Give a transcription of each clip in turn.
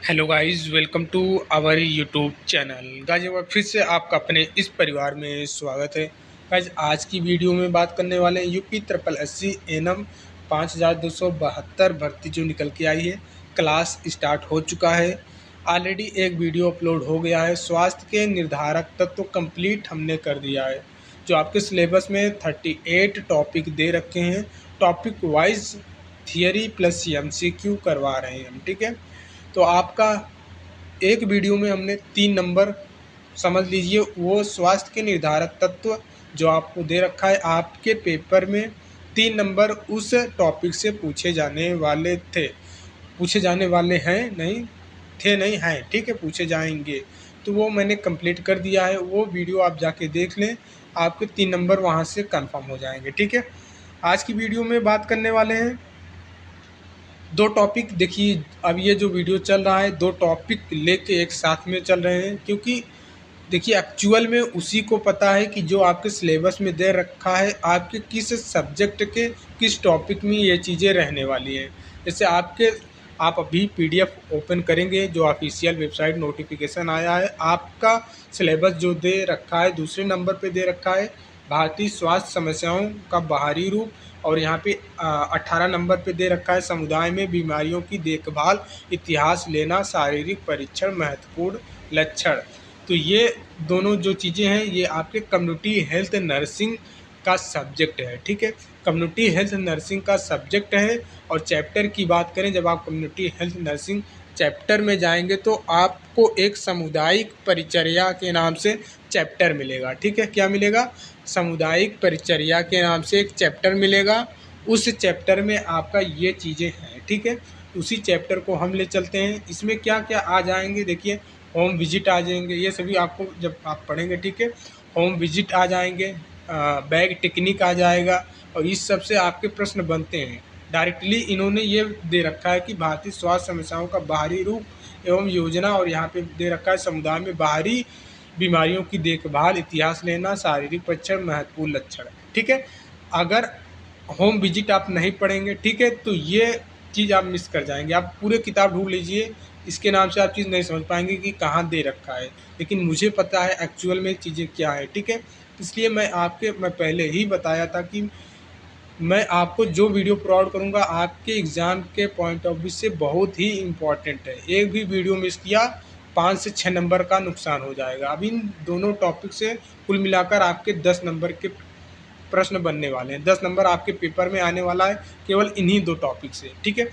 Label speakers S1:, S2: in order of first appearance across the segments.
S1: Hello guys, welcome to our YouTube channel. Guys एक बार फिर से आपका अपने इस परिवार में स्वागत है। गाइस आज की वीडियो में बात करने वाले हैं यूपी ट्रिपल एससी एनएम 5272 भर्ती जो निकल के आई है। क्लास स्टार्ट हो चुका है, ऑलरेडी एक वीडियो अपलोड हो गया है। स्वास्थ्य के निर्धारक तत्व कंप्लीट हमने कर दिया है। जो आपके सिलेबस में 38 टॉपिक दे रखे हैं, topic wise theory plus MCQ करवा रहे हैं हम, ठीक है। तो आपका एक वीडियो में हमने 3 नंबर समझ लीजिए, वो स्वास्थ्य के निर्धारक तत्व जो आपको दे रखा है, आपके पेपर में 3 नंबर उस टॉपिक से पूछे जाने वाले थे, पूछे जाने वाले हैं, नहीं थे नहीं हैं, ठीक है, पूछे जाएंगे। तो वो मैंने कंप्लीट कर दिया है। वो वीडियो आप जाके देख लें, आपके 3 नंबर वहाँ से कंफर्म हो जाएंगे, ठीक है। आज की वीडियो में बात करने वाले हैं 2 टॉपिक। देखिए अब ये जो वीडियो चल रहा है 2 टॉपिक लेके एक साथ में चल रहे हैं, क्योंकि देखिए एक्चुअल में उसी को पता है कि जो आपके सिलेबस में दे रखा है आपके किस सब्जेक्ट के किस टॉपिक में ये चीज़ें रहने वाली हैं। जैसे आप अभी पीडीएफ ओपन करेंगे, जो ऑफिशियल वेबसाइट नोटिफिकेशन आया है, आपका सिलेबस जो दे रखा है दूसरे नंबर पे दे रखा है भारतीय स्वास्थ्य समस्याओं का बाहरी रूप, और यहाँ पे 18 नंबर पे दे रखा है समुदाय में बीमारियों की देखभाल, इतिहास लेना, शारीरिक परीक्षण, महत्वपूर्ण लक्षण। तो ये दोनों जो चीज़ें हैं ये आपके कम्युनिटी हेल्थ नर्सिंग का सब्जेक्ट है, ठीक है। कम्युनिटी हेल्थ नर्सिंग का सब्जेक्ट है। और चैप्टर की बात करें, जब आप कम्युनिटी हेल्थ नर्सिंग चैप्टर में जाएंगे तो आपको एक सामुदायिक परिचर्या के नाम से चैप्टर मिलेगा, ठीक है। क्या मिलेगा? सामुदायिक परिचर्या के नाम से एक चैप्टर मिलेगा। उस चैप्टर में आपका ये चीज़ें हैं, ठीक है। उसी चैप्टर को हम ले चलते हैं। इसमें क्या क्या आ जाएंगे, देखिए होम विजिट आ जाएंगे, ये सभी आपको जब आप पढ़ेंगे, ठीक है। होम विजिट आ जाएंगे, बैग टेक्निक आ जाएगा, और इस सब से आपके प्रश्न बनते हैं। डायरेक्टली इन्होंने ये दे रखा है कि भारतीय स्वास्थ्य समस्याओं का बाहरी रूप एवं योजना, और यहाँ पे दे रखा है समुदाय में बाहरी बीमारियों की देखभाल, इतिहास लेना, शारीरिक परीक्षण, महत्वपूर्ण लक्षण, ठीक है। अगर होम विजिट आप नहीं पढ़ेंगे, ठीक है, तो ये चीज़ आप मिस कर जाएंगे। आप पूरे किताब ढूंढ लीजिए, इसके नाम से आप चीज़ नहीं समझ पाएंगे कि कहाँ दे रखा है। लेकिन मुझे पता है एक्चुअल में चीज़ें क्या है, ठीक है। इसलिए मैं पहले ही बताया था कि मैं आपको जो वीडियो प्रोवाइड करूंगा आपके एग्ज़ाम के पॉइंट ऑफ व्यू से बहुत ही इम्पॉर्टेंट है। एक भी वीडियो मिस किया 5 से 6 नंबर का नुकसान हो जाएगा। अब इन दोनों टॉपिक से कुल मिलाकर आपके 10 नंबर के प्रश्न बनने वाले हैं। 10 नंबर आपके पेपर में आने वाला है केवल इन्हीं 2 टॉपिक से, ठीक है।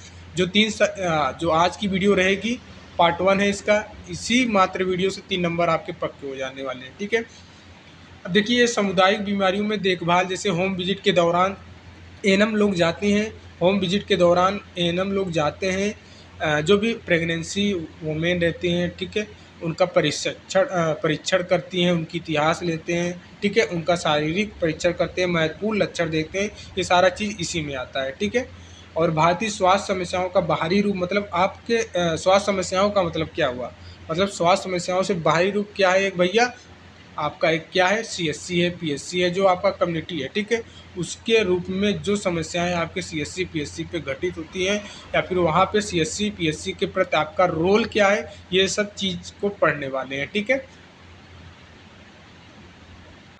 S1: जो आज की वीडियो रहेगी पार्ट 1 है इसका, इसी मात्र वीडियो से 3 नंबर आपके पक्के हो जाने वाले हैं, ठीक है। अब देखिए सामुदायिक बीमारियों में देखभाल, जैसे होम विजिट के दौरान एएनएम लोग जाते हैं, होम विजिट के दौरान एएनएम लोग जाते हैं, जो भी प्रेगनेंसी वुमेन रहती हैं, ठीक है, उनका परीक्षण करती हैं, उनकी इतिहास लेते हैं, ठीक है, उनका शारीरिक परीक्षण करते हैं, महत्वपूर्ण लक्षण देखते हैं। ये सारा चीज़ इसी में आता है, ठीक है। और भारतीय स्वास्थ्य समस्याओं का बाहरी रूप, मतलब आपके स्वास्थ्य समस्याओं का मतलब क्या हुआ, मतलब स्वास्थ्य समस्याओं से बाहरी रूप क्या है, एक भैया आपका एक क्या है, सीएससी है, पीएससी है, जो आपका कम्युनिटी है, ठीक है। उसके रूप में जो समस्याएं आपके सीएससी पीएससी पे घटित होती हैं, या फिर वहाँ पे सीएससी पीएससी के प्रति आपका रोल क्या है, ये सब चीज़ को पढ़ने वाले हैं, ठीक है।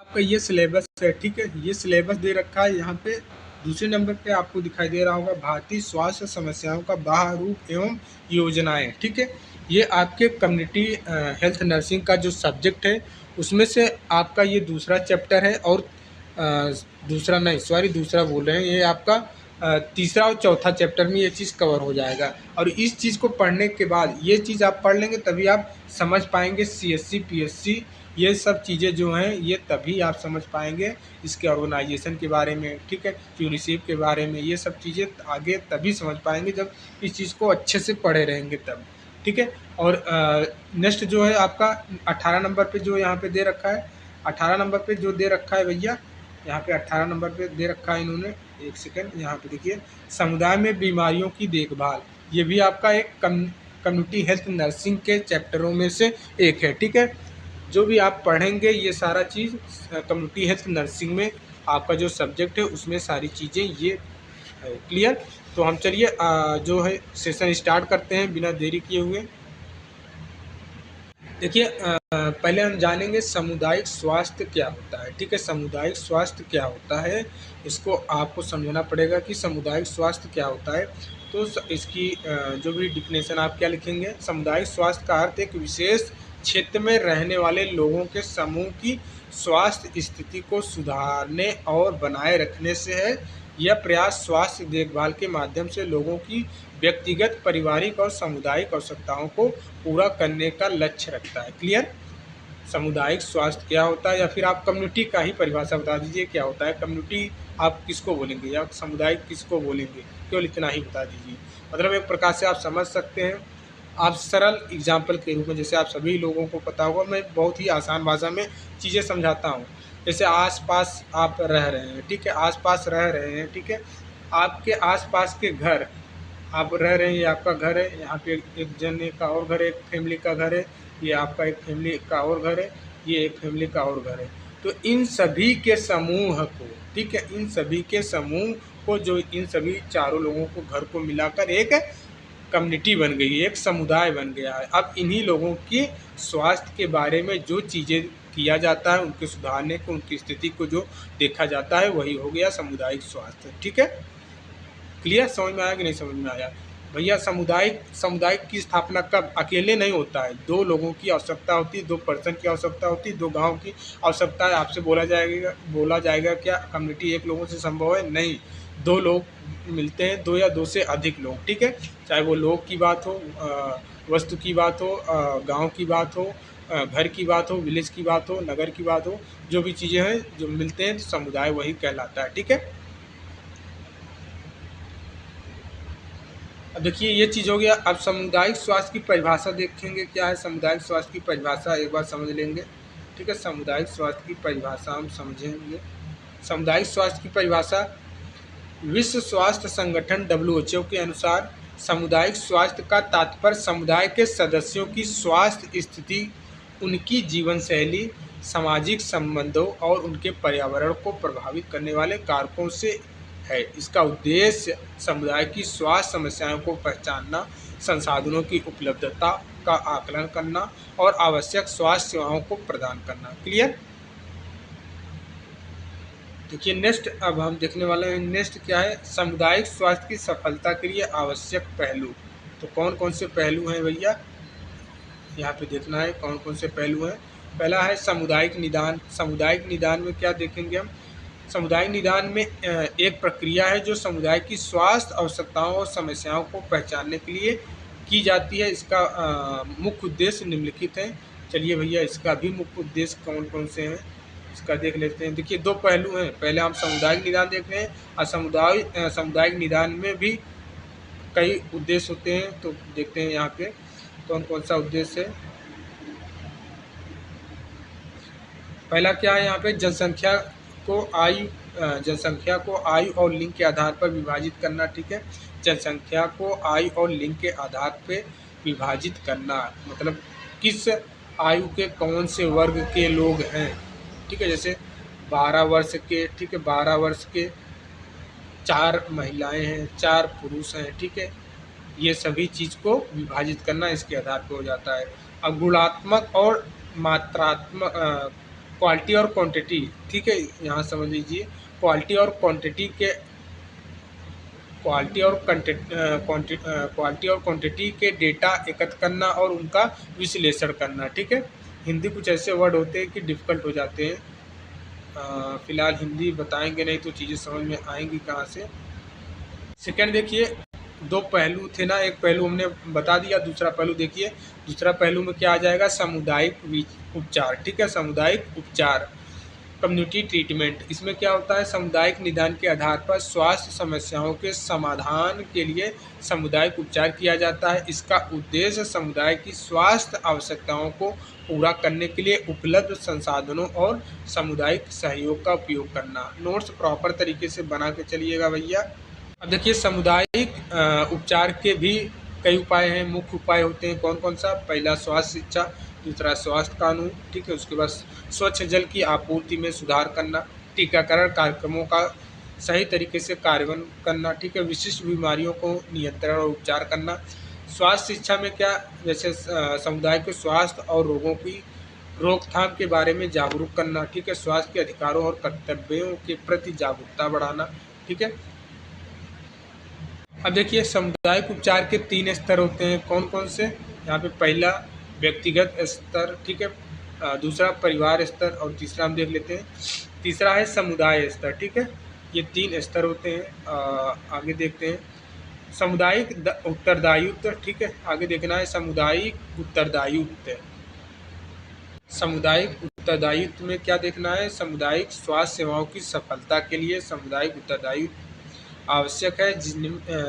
S1: आपका ये सिलेबस है, ठीक है, ये सिलेबस दे रखा है। यहाँ पे दूसरे नंबर पे आपको दिखाई दे रहा होगा भारतीय स्वास्थ्य समस्याओं का बाह्य रूप एवं योजनाएं, ठीक है। ये आपके कम्युनिटी हेल्थ नर्सिंग का जो सब्जेक्ट है उसमें से आपका ये दूसरा चैप्टर है, और दूसरा बोल रहे हैं, ये आपका तीसरा और चौथा चैप्टर में ये चीज़ कवर हो जाएगा। और इस चीज़ को पढ़ने के बाद ये चीज़ आप पढ़ लेंगे तभी आप समझ पाएंगे सीएससी पीएससी, ये सब चीज़ें जो हैं ये तभी आप समझ पाएंगे इसके ऑर्गेनाइजेशन के बारे में, ठीक है, यूनिसेफ के बारे में। ये सब चीज़ें आगे तभी समझ पाएंगे जब इस चीज़ को अच्छे से पढ़े रहेंगे तब, ठीक है। और नेक्स्ट जो है आपका 18 नंबर पे जो यहाँ पे दे रखा है, 18 नंबर पे जो दे रखा है भैया, यहाँ पे 18 नंबर पे दे रखा है इन्होंने, एक सेकंड, यहाँ पे देखिए समुदाय में बीमारियों की देखभाल, ये भी आपका एक कम्युनिटी हेल्थ नर्सिंग के चैप्टरों में से एक है, ठीक है। जो भी आप पढ़ेंगे ये सारा चीज़ कम्युनिटी हेल्थ नर्सिंग में आपका जो सब्जेक्ट है उसमें सारी चीज़ें ये है। क्लियर? तो हम चलिए जो है सेशन स्टार्ट करते हैं बिना देरी किए हुए। देखिए पहले हम जानेंगे सामुदायिक स्वास्थ्य क्या होता है। ठीक है, सामुदायिक स्वास्थ्य क्या होता है, इसको आपको समझना पड़ेगा कि सामुदायिक स्वास्थ्य क्या होता है। तो इसकी जो भी डिफिनेशन आप क्या लिखेंगे, सामुदायिक स्वास्थ्य का अर्थ एक विशेष क्षेत्र में रहने वाले लोगों के समूह की स्वास्थ्य स्थिति को सुधारने और बनाए रखने से है। यह प्रयास स्वास्थ्य देखभाल के माध्यम से लोगों की व्यक्तिगत, पारिवारिक और सामुदायिक आवश्यकताओं को पूरा करने का लक्ष्य रखता है। क्लियर? सामुदायिक स्वास्थ्य क्या होता है, या फिर आप कम्युनिटी का ही परिभाषा बता दीजिए क्या होता है। कम्युनिटी आप किसको बोलेंगे या समुदाय किसको बोलेंगे, केवल इतना ही बता दीजिए। मतलब एक प्रकार से आप समझ सकते हैं। आप सरल एग्जाम्पल के रूप में, जैसे आप सभी लोगों को पता होगा, मैं बहुत ही आसान भाषा में चीज़ें समझाता हूँ। जैसे आस-पास आप रह रहे हैं, ठीक है, आस-पास रह रहे हैं, ठीक है, आपके आस-पास के घर, आप रह रहे हैं, ये आपका घर है, यहाँ पे एक जने का और घर है, एक फैमिली का घर है, ये आपका एक फैमिली का और घर है, ये एक फैमिली का और घर है। तो इन सभी के समूह को, ठीक है, इन सभी के समूह को, जो इन सभी चारों लोगों को, घर को मिलाकर एक कम्युनिटी बन गई है, एक समुदाय बन गया है। अब इन्हीं लोगों के स्वास्थ्य के बारे में जो चीज़ें किया जाता है, उनके सुधारने को, उनकी स्थिति को जो देखा जाता है, वही हो गया सामुदायिक स्वास्थ्य। ठीक है, क्लियर? समझ में आया कि नहीं समझ में आया? भैया सामुदायिक की स्थापना कब? अकेले नहीं होता है, दो लोगों की आवश्यकता होती है, दो पर्सन की आवश्यकता होती है, दो गांव की आवश्यकता है। आपसे बोला जाएगा क्या कम्युनिटी एक लोगों से संभव है? नहीं, दो लोग मिलते हैं, दो या दो से अधिक लोग। ठीक है, चाहे वो लोग की बात हो, वस्तु की बात हो, गाँव की बात हो, घर की बात हो, विलेज की बात हो, नगर की बात हो, जो भी चीज़ें हैं जो मिलते हैं, तो समुदाय वही कहलाता है। ठीक है, अब देखिए ये चीज़ हो गया। अब सामुदायिक स्वास्थ्य की परिभाषा देखेंगे, क्या है सामुदायिक स्वास्थ्य की परिभाषा, एक बार समझ लेंगे। ठीक है, सामुदायिक स्वास्थ्य की परिभाषा हम समझेंगे। सामुदायिक स्वास्थ्य की परिभाषा, विश्व स्वास्थ्य संगठन WHO के अनुसार सामुदायिक स्वास्थ्य का तात्पर्य समुदाय के सदस्यों की स्वास्थ्य स्थिति, उनकी जीवन शैली, सामाजिक संबंधों और उनके पर्यावरण को प्रभावित करने वाले कारकों से है। इसका उद्देश्य समुदाय की स्वास्थ्य समस्याओं को पहचानना, संसाधनों की उपलब्धता का आकलन करना और आवश्यक स्वास्थ्य सेवाओं को प्रदान करना। क्लियर? देखिए नेक्स्ट अब हम देखने वाले हैं, नेक्स्ट क्या है, सामुदायिक स्वास्थ्य की सफलता के लिए आवश्यक पहलू। तो कौन कौन से पहलू हैं भैया, यहाँ पे देखना है कौन कौन से पहलू हैं। पहला है सामुदायिक निदान। सामुदायिक निदान में क्या देखेंगे हम, सामुदायिक निदान में एक प्रक्रिया है जो समुदाय की स्वास्थ्य आवश्यकताओं और समस्याओं को पहचानने के लिए की जाती है। इसका मुख्य उद्देश्य निम्नलिखित है। चलिए भैया इसका भी मुख्य उद्देश्य कौन कौन से हैं इसका देख लेते हैं। देखिए दो पहलू हैं, पहले हम सामुदायिक निदान देख रहे हैं, और सामुदायिक निदान में भी कई उद्देश्य होते हैं। तो देखते हैं यहाँ पे कौन कौन सा उद्देश्य है। पहला क्या है यहाँ पे, जनसंख्या को आयु और लिंग के आधार पर विभाजित करना। ठीक है, जनसंख्या को आयु और लिंग के आधार पे विभाजित करना, मतलब किस आयु के कौन से वर्ग के लोग हैं। ठीक है, जैसे 12 वर्ष के, ठीक है, 12 वर्ष के 4 महिलाएं हैं, 4 पुरुष हैं। ठीक है, ये सभी चीज़ को विभाजित करना इसके आधार पर हो जाता है। अब गुणात्मक और मात्रात्मक, क्वालिटी और क्वांटिटी, ठीक है, यहाँ समझ लीजिए क्वालिटी और क्वांटिटी के, क्वालिटी और क्वांटिटी के डेटा एकत्र करना और उनका विश्लेषण करना। ठीक है, हिंदी कुछ ऐसे वर्ड होते हैं कि डिफ़िकल्ट हो जाते हैं, फ़िलहाल हिंदी बताएंगे नहीं तो चीज़ें समझ में आएंगी कहाँ से। सेकंड देखिए, दो पहलू थे ना, एक पहलू हमने बता दिया, दूसरा पहलू देखिए। दूसरा पहलू में क्या आ जाएगा, सामुदायिक उपचार। ठीक है, सामुदायिक उपचार, कम्युनिटी ट्रीटमेंट। इसमें क्या होता है, सामुदायिक निदान के आधार पर स्वास्थ्य समस्याओं के समाधान के लिए सामुदायिक उपचार किया जाता है। इसका उद्देश्य समुदाय की स्वास्थ्य आवश्यकताओं को पूरा करने के लिए उपलब्ध संसाधनों और सामुदायिक सहयोग का उपयोग करना। नोट्स प्रॉपर तरीके से बना के चलिएगा भैया। अब देखिए सामुदायिक उपचार के भी कई उपाय हैं, मुख्य उपाय होते हैं कौन कौन सा। पहला स्वास्थ्य शिक्षा, दूसरा स्वास्थ्य कानून, ठीक है, उसके बाद स्वच्छ जल की आपूर्ति में सुधार करना, टीकाकरण कार्यक्रमों का सही तरीके से कार्यान्वयन करना, ठीक है, विशिष्ट बीमारियों को नियंत्रण और उपचार करना, स्वास्थ्य शिक्षा में क्या, जैसे समुदाय के स्वास्थ्य और रोगों की रोकथाम के बारे में जागरूक करना, ठीक है। स्वास्थ्य के अधिकारों और कर्तव्यों के प्रति जागरूकता बढ़ाना, ठीक है। अब देखिए सामुदायिक उपचार के 3 स्तर होते हैं, कौन कौन से। यहाँ पे पहला व्यक्तिगत स्तर, ठीक है। दूसरा परिवार स्तर और तीसरा हम देख लेते हैं, तीसरा है समुदाय स्तर, ठीक है। ये 3 स्तर होते हैं। आगे देखते हैं सामुदायिक उत्तरदायित्व, ठीक है। आगे देखना है सामुदायिक उत्तरदायित्व। सामुदायिक उत्तरदायित्व में क्या देखना है, सामुदायिक स्वास्थ्य सेवाओं की सफलता के लिए सामुदायिक उत्तरदायित्व आवश्यक है,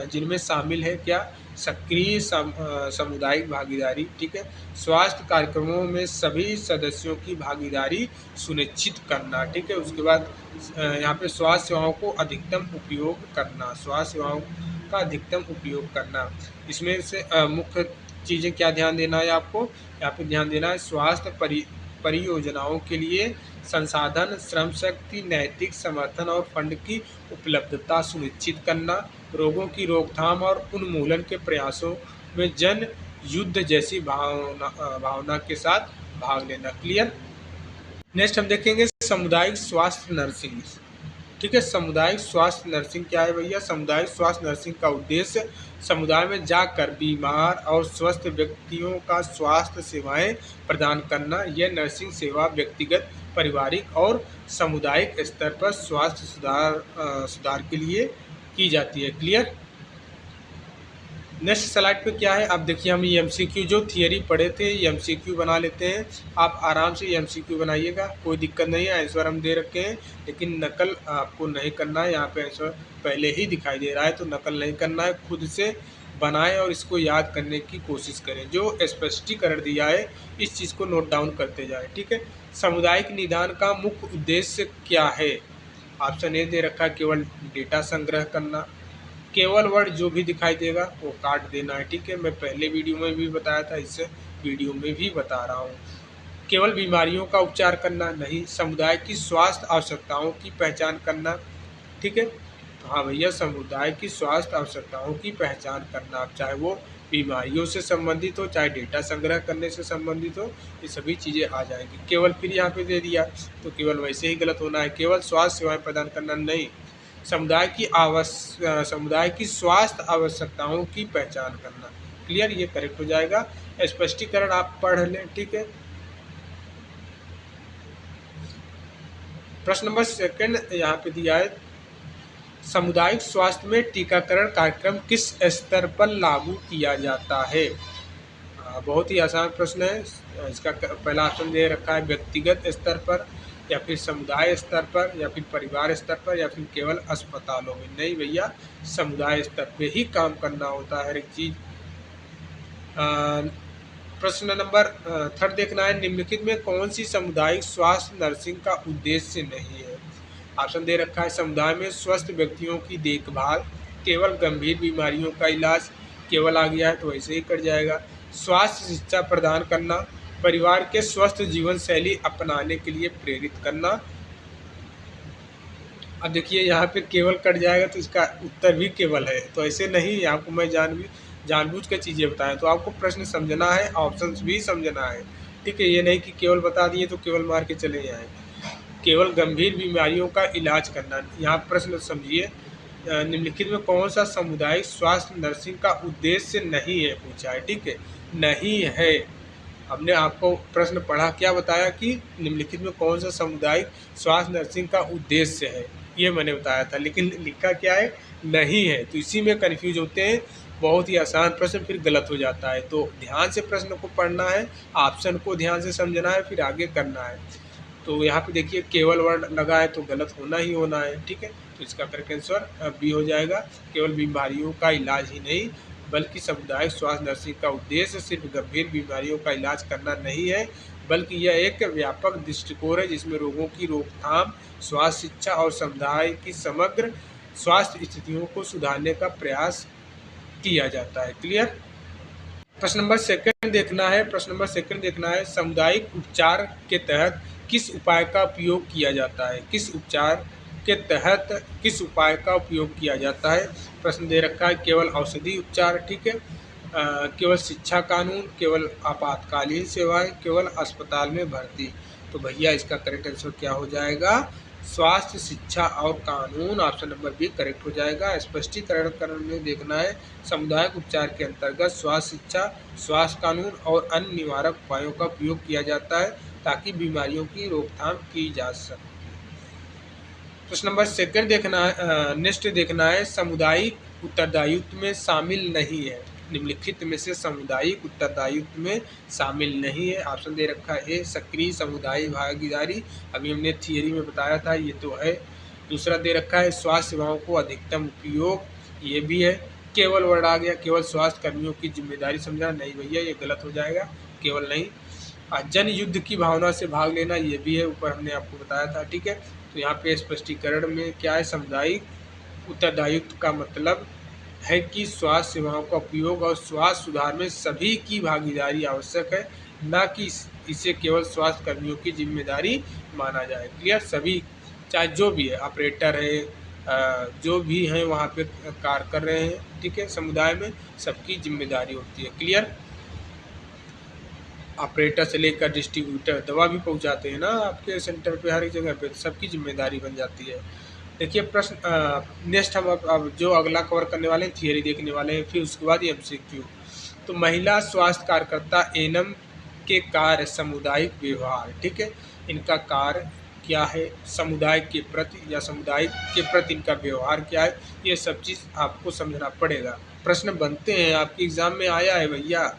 S1: जिनमें शामिल है क्या, सक्रिय सामुदायिक भागीदारी, ठीक है। स्वास्थ्य कार्यक्रमों में सभी सदस्यों की भागीदारी सुनिश्चित करना, ठीक है। उसके बाद यहाँ पे स्वास्थ्य सेवाओं को अधिकतम उपयोग करना, स्वास्थ्य सेवाओं का अधिकतम उपयोग करना। इसमें से मुख्य चीज़ें क्या ध्यान देना है आपको, यहाँ पे ध्यान देना है स्वास्थ्य परियोजनाओं के लिए संसाधन, श्रम शक्ति, नैतिक समर्थन और फंड की उपलब्धता सुनिश्चित करना, रोगों की रोकथाम और उन्मूलन के प्रयासों में जन युद्ध जैसी भावना के साथ भाग लेना। क्लियर। नेक्स्ट हम देखेंगे सामुदायिक स्वास्थ्य नर्सिंग, ठीक है। सामुदायिक स्वास्थ्य नर्सिंग क्या है भैया, सामुदायिक स्वास्थ्य नर्सिंग का उद्देश्य समुदाय में जाकर बीमार और स्वस्थ व्यक्तियों का स्वास्थ्य सेवाएं प्रदान करना। यह नर्सिंग सेवा व्यक्तिगत, पारिवारिक और सामुदायिक स्तर पर स्वास्थ्य सुधार के लिए की जाती है। क्लियर। नेक्स्ट स्लाइड पे क्या है, आप देखिए हम एमसीक्यू जो थियरी पढ़े थे एमसीक्यू बना लेते हैं। आप आराम से एमसीक्यू बनाइएगा, कोई दिक्कत नहीं है। आंसर हम दे रखे हैं, लेकिन नकल आपको नहीं करना है। यहाँ पे आंसर पहले ही दिखाई दे रहा है, तो नकल नहीं करना है, खुद से बनाएं और इसको याद करने की कोशिश करें। जो स्पष्टीकरण दिया है इस चीज़ को नोट डाउन करते जाएँ, ठीक है। सामुदायिक निदान का मुख्य उद्देश्य क्या है, ऑप्शन ए दे रखा है केवल डेटा संग्रह करना। केवल वर्ड जो भी दिखाई देगा वो काट देना है, ठीक है। मैं पहले वीडियो में भी बताया था, इससे वीडियो में भी बता रहा हूँ। केवल बीमारियों का उपचार करना नहीं, समुदाय की स्वास्थ्य आवश्यकताओं की पहचान करना, ठीक है। तो हाँ भैया, समुदाय की स्वास्थ्य आवश्यकताओं की पहचान करना, चाहे वो बीमारियों से संबंधित हो, चाहे डेटा संग्रह करने से संबंधित हो, ये सभी चीज़ें आ जाएंगी। केवल फिर यहाँ पे दे दिया तो केवल वैसे ही गलत होना है। केवल स्वास्थ्य सेवाएं प्रदान करना नहीं, समुदाय की स्वास्थ्य आवश्यकताओं की पहचान करना। क्लियर, ये करेक्ट हो जाएगा। स्पष्टीकरण आप पढ़ लें, ठीक है। प्रश्न नंबर 2 यहाँ पे दिया है, सामुदायिक स्वास्थ्य में टीकाकरण कार्यक्रम किस स्तर पर लागू किया जाता है। बहुत ही आसान प्रश्न है। इसका पहला ऑप्शन दे रखा है व्यक्तिगत स्तर पर, या फिर समुदाय स्तर पर, या फिर परिवार स्तर पर, या फिर केवल अस्पतालों में। नहीं भैया, समुदाय स्तर पे ही काम करना होता है हर एक चीज़। प्रश्न नंबर 3 देखना है, निम्नलिखित में कौन सी सामुदायिक स्वास्थ्य नर्सिंग का उद्देश्य नहीं है। ऑप्शन दे रखा है समुदाय में स्वस्थ व्यक्तियों की देखभाल, केवल गंभीर बीमारियों का इलाज, केवल आ गया है तो वैसे ही कट जाएगा, स्वास्थ्य शिक्षा प्रदान करना, परिवार के स्वस्थ जीवन शैली अपनाने के लिए प्रेरित करना। अब देखिए यहाँ पे केवल कट जाएगा तो इसका उत्तर भी केवल है, तो ऐसे नहीं, आपको मैं जानबूझ के चीज़ें बताएं, तो आपको प्रश्न समझना है, ऑप्शंस भी समझना है, ठीक है। ये नहीं कि केवल बता दिए तो केवल मार के चले जाएँ। केवल गंभीर बीमारियों का इलाज करना, यहाँ प्रश्न समझिए, निम्नलिखित में कौन सा सामुदायिक स्वास्थ्य नर्सिंग का उद्देश्य नहीं है पूछा है, ठीक है, नहीं है। हमने आपको प्रश्न पढ़ा, क्या बताया कि निम्नलिखित में कौन सा सामुदायिक स्वास्थ्य नर्सिंग का उद्देश्य है, ये मैंने बताया था, लेकिन लिखा क्या है, नहीं है। तो इसी में कन्फ्यूज होते हैं, बहुत ही आसान प्रश्न फिर गलत हो जाता है। तो ध्यान से प्रश्न को पढ़ना है, ऑप्शन को ध्यान से समझना है, फिर आगे करना है। तो यहाँ पे देखिए केवल वर्ड लगा है तो गलत होना ही होना है, ठीक है। तो इसका करेक्ट आंसर बी हो जाएगा। केवल बीमारियों का इलाज ही नहीं, बल्कि सामुदायिक स्वास्थ्य नर्सिंग का उद्देश्य सिर्फ गंभीर बीमारियों का इलाज करना नहीं है, बल्कि यह एक व्यापक दृष्टिकोण है जिसमें रोगों की रोकथाम, स्वास्थ्य शिक्षा और समुदाय की समग्र स्वास्थ्य स्थितियों को सुधारने का प्रयास किया जाता है। क्लियर। प्रश्न नंबर 2 देखना है, प्रश्न नंबर 2 देखना है, सामुदायिक उपचार के तहत किस उपाय का उपयोग किया जाता है, किस उपचार के तहत किस उपाय का उपयोग किया जाता है। प्रश्न दे रखा है केवल औषधि उपचार, ठीक है, केवल शिक्षा कानून, केवल आपातकालीन सेवाएं, केवल अस्पताल में भर्ती। तो भैया इसका करेक्ट आंसर क्या हो जाएगा? स्वास्थ्य, शिक्षा और कानून। ऑप्शन नंबर बी करेक्ट हो जाएगा। स्पष्टीकरण में देखना है, सामुदायिक उपचार के अंतर्गत स्वास्थ्य, शिक्षा, स्वास्थ्य कानून और अन्य निवारक उपायों का उपयोग किया जाता है ताकि बीमारियों की रोकथाम की जा सके। प्रश्न नंबर सेकंड देखना है, नेक्स्ट देखना है, सामुदायिक उत्तरदायित्व में शामिल नहीं है। निम्नलिखित में से सामुदायिक उत्तरदायित्व में शामिल नहीं है। ऑप्शन दे रखा है ए सक्रिय समुदाय भागीदारी, अभी हमने थियरी में बताया था, ये तो है। दूसरा दे रखा है स्वास्थ्य सेवाओं को अधिकतम उपयोग, ये भी है। केवल वर्ड आ गया, केवल स्वास्थ्य कर्मियों की जिम्मेदारी समझा, नहीं भैया ये गलत हो जाएगा, केवल नहीं। जन युद्ध की भावना से भाग लेना, ये भी है, ऊपर हमने आपको बताया था, ठीक है। तो यहाँ पे स्पष्टीकरण में क्या है, सामुदायिक उत्तरदायित्व का मतलब है कि स्वास्थ्य सेवाओं का उपयोग और स्वास्थ्य सुधार में सभी की भागीदारी आवश्यक है, न कि इसे केवल स्वास्थ्य कर्मियों की जिम्मेदारी माना जाए। क्लियर? सभी, चाहे जो भी है, ऑपरेटर है, जो भी हैं वहाँ पे कार्य कर रहे हैं, ठीक है, समुदाय में सबकी जिम्मेदारी होती है। क्लियर? ऑपरेटर से लेकर डिस्ट्रीब्यूटर, दवा भी पहुंचाते हैं ना आपके सेंटर पे, हर एक जगह पे, सबकी जिम्मेदारी बन जाती है। देखिए प्रश्न नेक्स्ट हम अब जो अगला कवर करने वाले हैं, थियरी देखने वाले हैं, फिर उसके बाद एमसीक्यू। तो महिला स्वास्थ्य कार्यकर्ता एनम के कार्य सामुदायिक व्यवहार, ठीक है, इनका कार्य क्या है, समुदाय के प्रति या समुदाय के प्रति इनका व्यवहार क्या है, ये सब चीज़ आपको समझना पड़ेगा। प्रश्न बनते हैं, आपके एग्जाम में आया है भैया।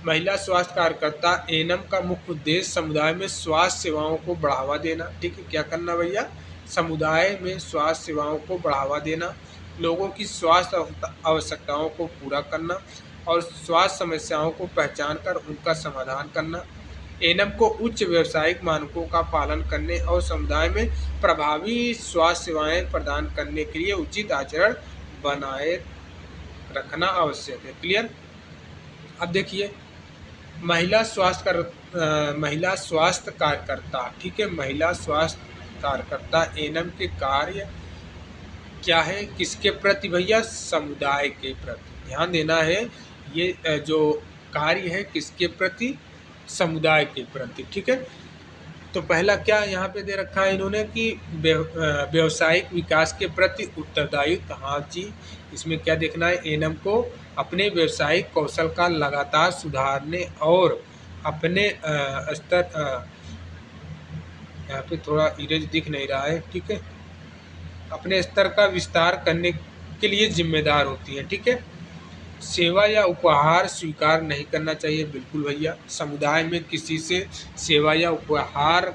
S1: महिला स्वास्थ्य कार्यकर्ता एनम का मुख्य उद्देश्य समुदाय में स्वास्थ्य सेवाओं को बढ़ावा देना, ठीक है, क्या करना भैया, समुदाय में स्वास्थ्य सेवाओं को बढ़ावा देना, लोगों की स्वास्थ्य आवश्यकताओं को पूरा करना और स्वास्थ्य समस्याओं को पहचान कर उनका समाधान करना। एनम को उच्च व्यावसायिक मानकों का पालन करने और समुदाय में प्रभावी स्वास्थ्य सेवाएं प्रदान करने के लिए उचित आचरण बनाए रखना आवश्यक है। क्लियर? अब देखिए, महिला स्वास्थ्य कार्यकर्ता, ठीक है, महिला स्वास्थ्य कार्यकर्ता एनम के कार्य क्या है, किसके प्रति भैया, समुदाय के प्रति। ध्यान देना है, ये जो कार्य है किसके प्रति, समुदाय के प्रति, ठीक है। तो पहला क्या यहाँ पे दे रखा है इन्होंने कि व्यावसायिक विकास के प्रति उत्तरदायित्व। हाँ जी, इसमें क्या देखना है, एनम को अपने व्यावसायिक कौशल का लगातार सुधारने और अपने स्तर, यहाँ पे थोड़ा इरेज दिख नहीं रहा है, ठीक है, अपने स्तर का विस्तार करने के लिए जिम्मेदार होती है, ठीक है। सेवा या उपहार स्वीकार नहीं करना चाहिए, बिल्कुल भैया, समुदाय में किसी से सेवा या उपहार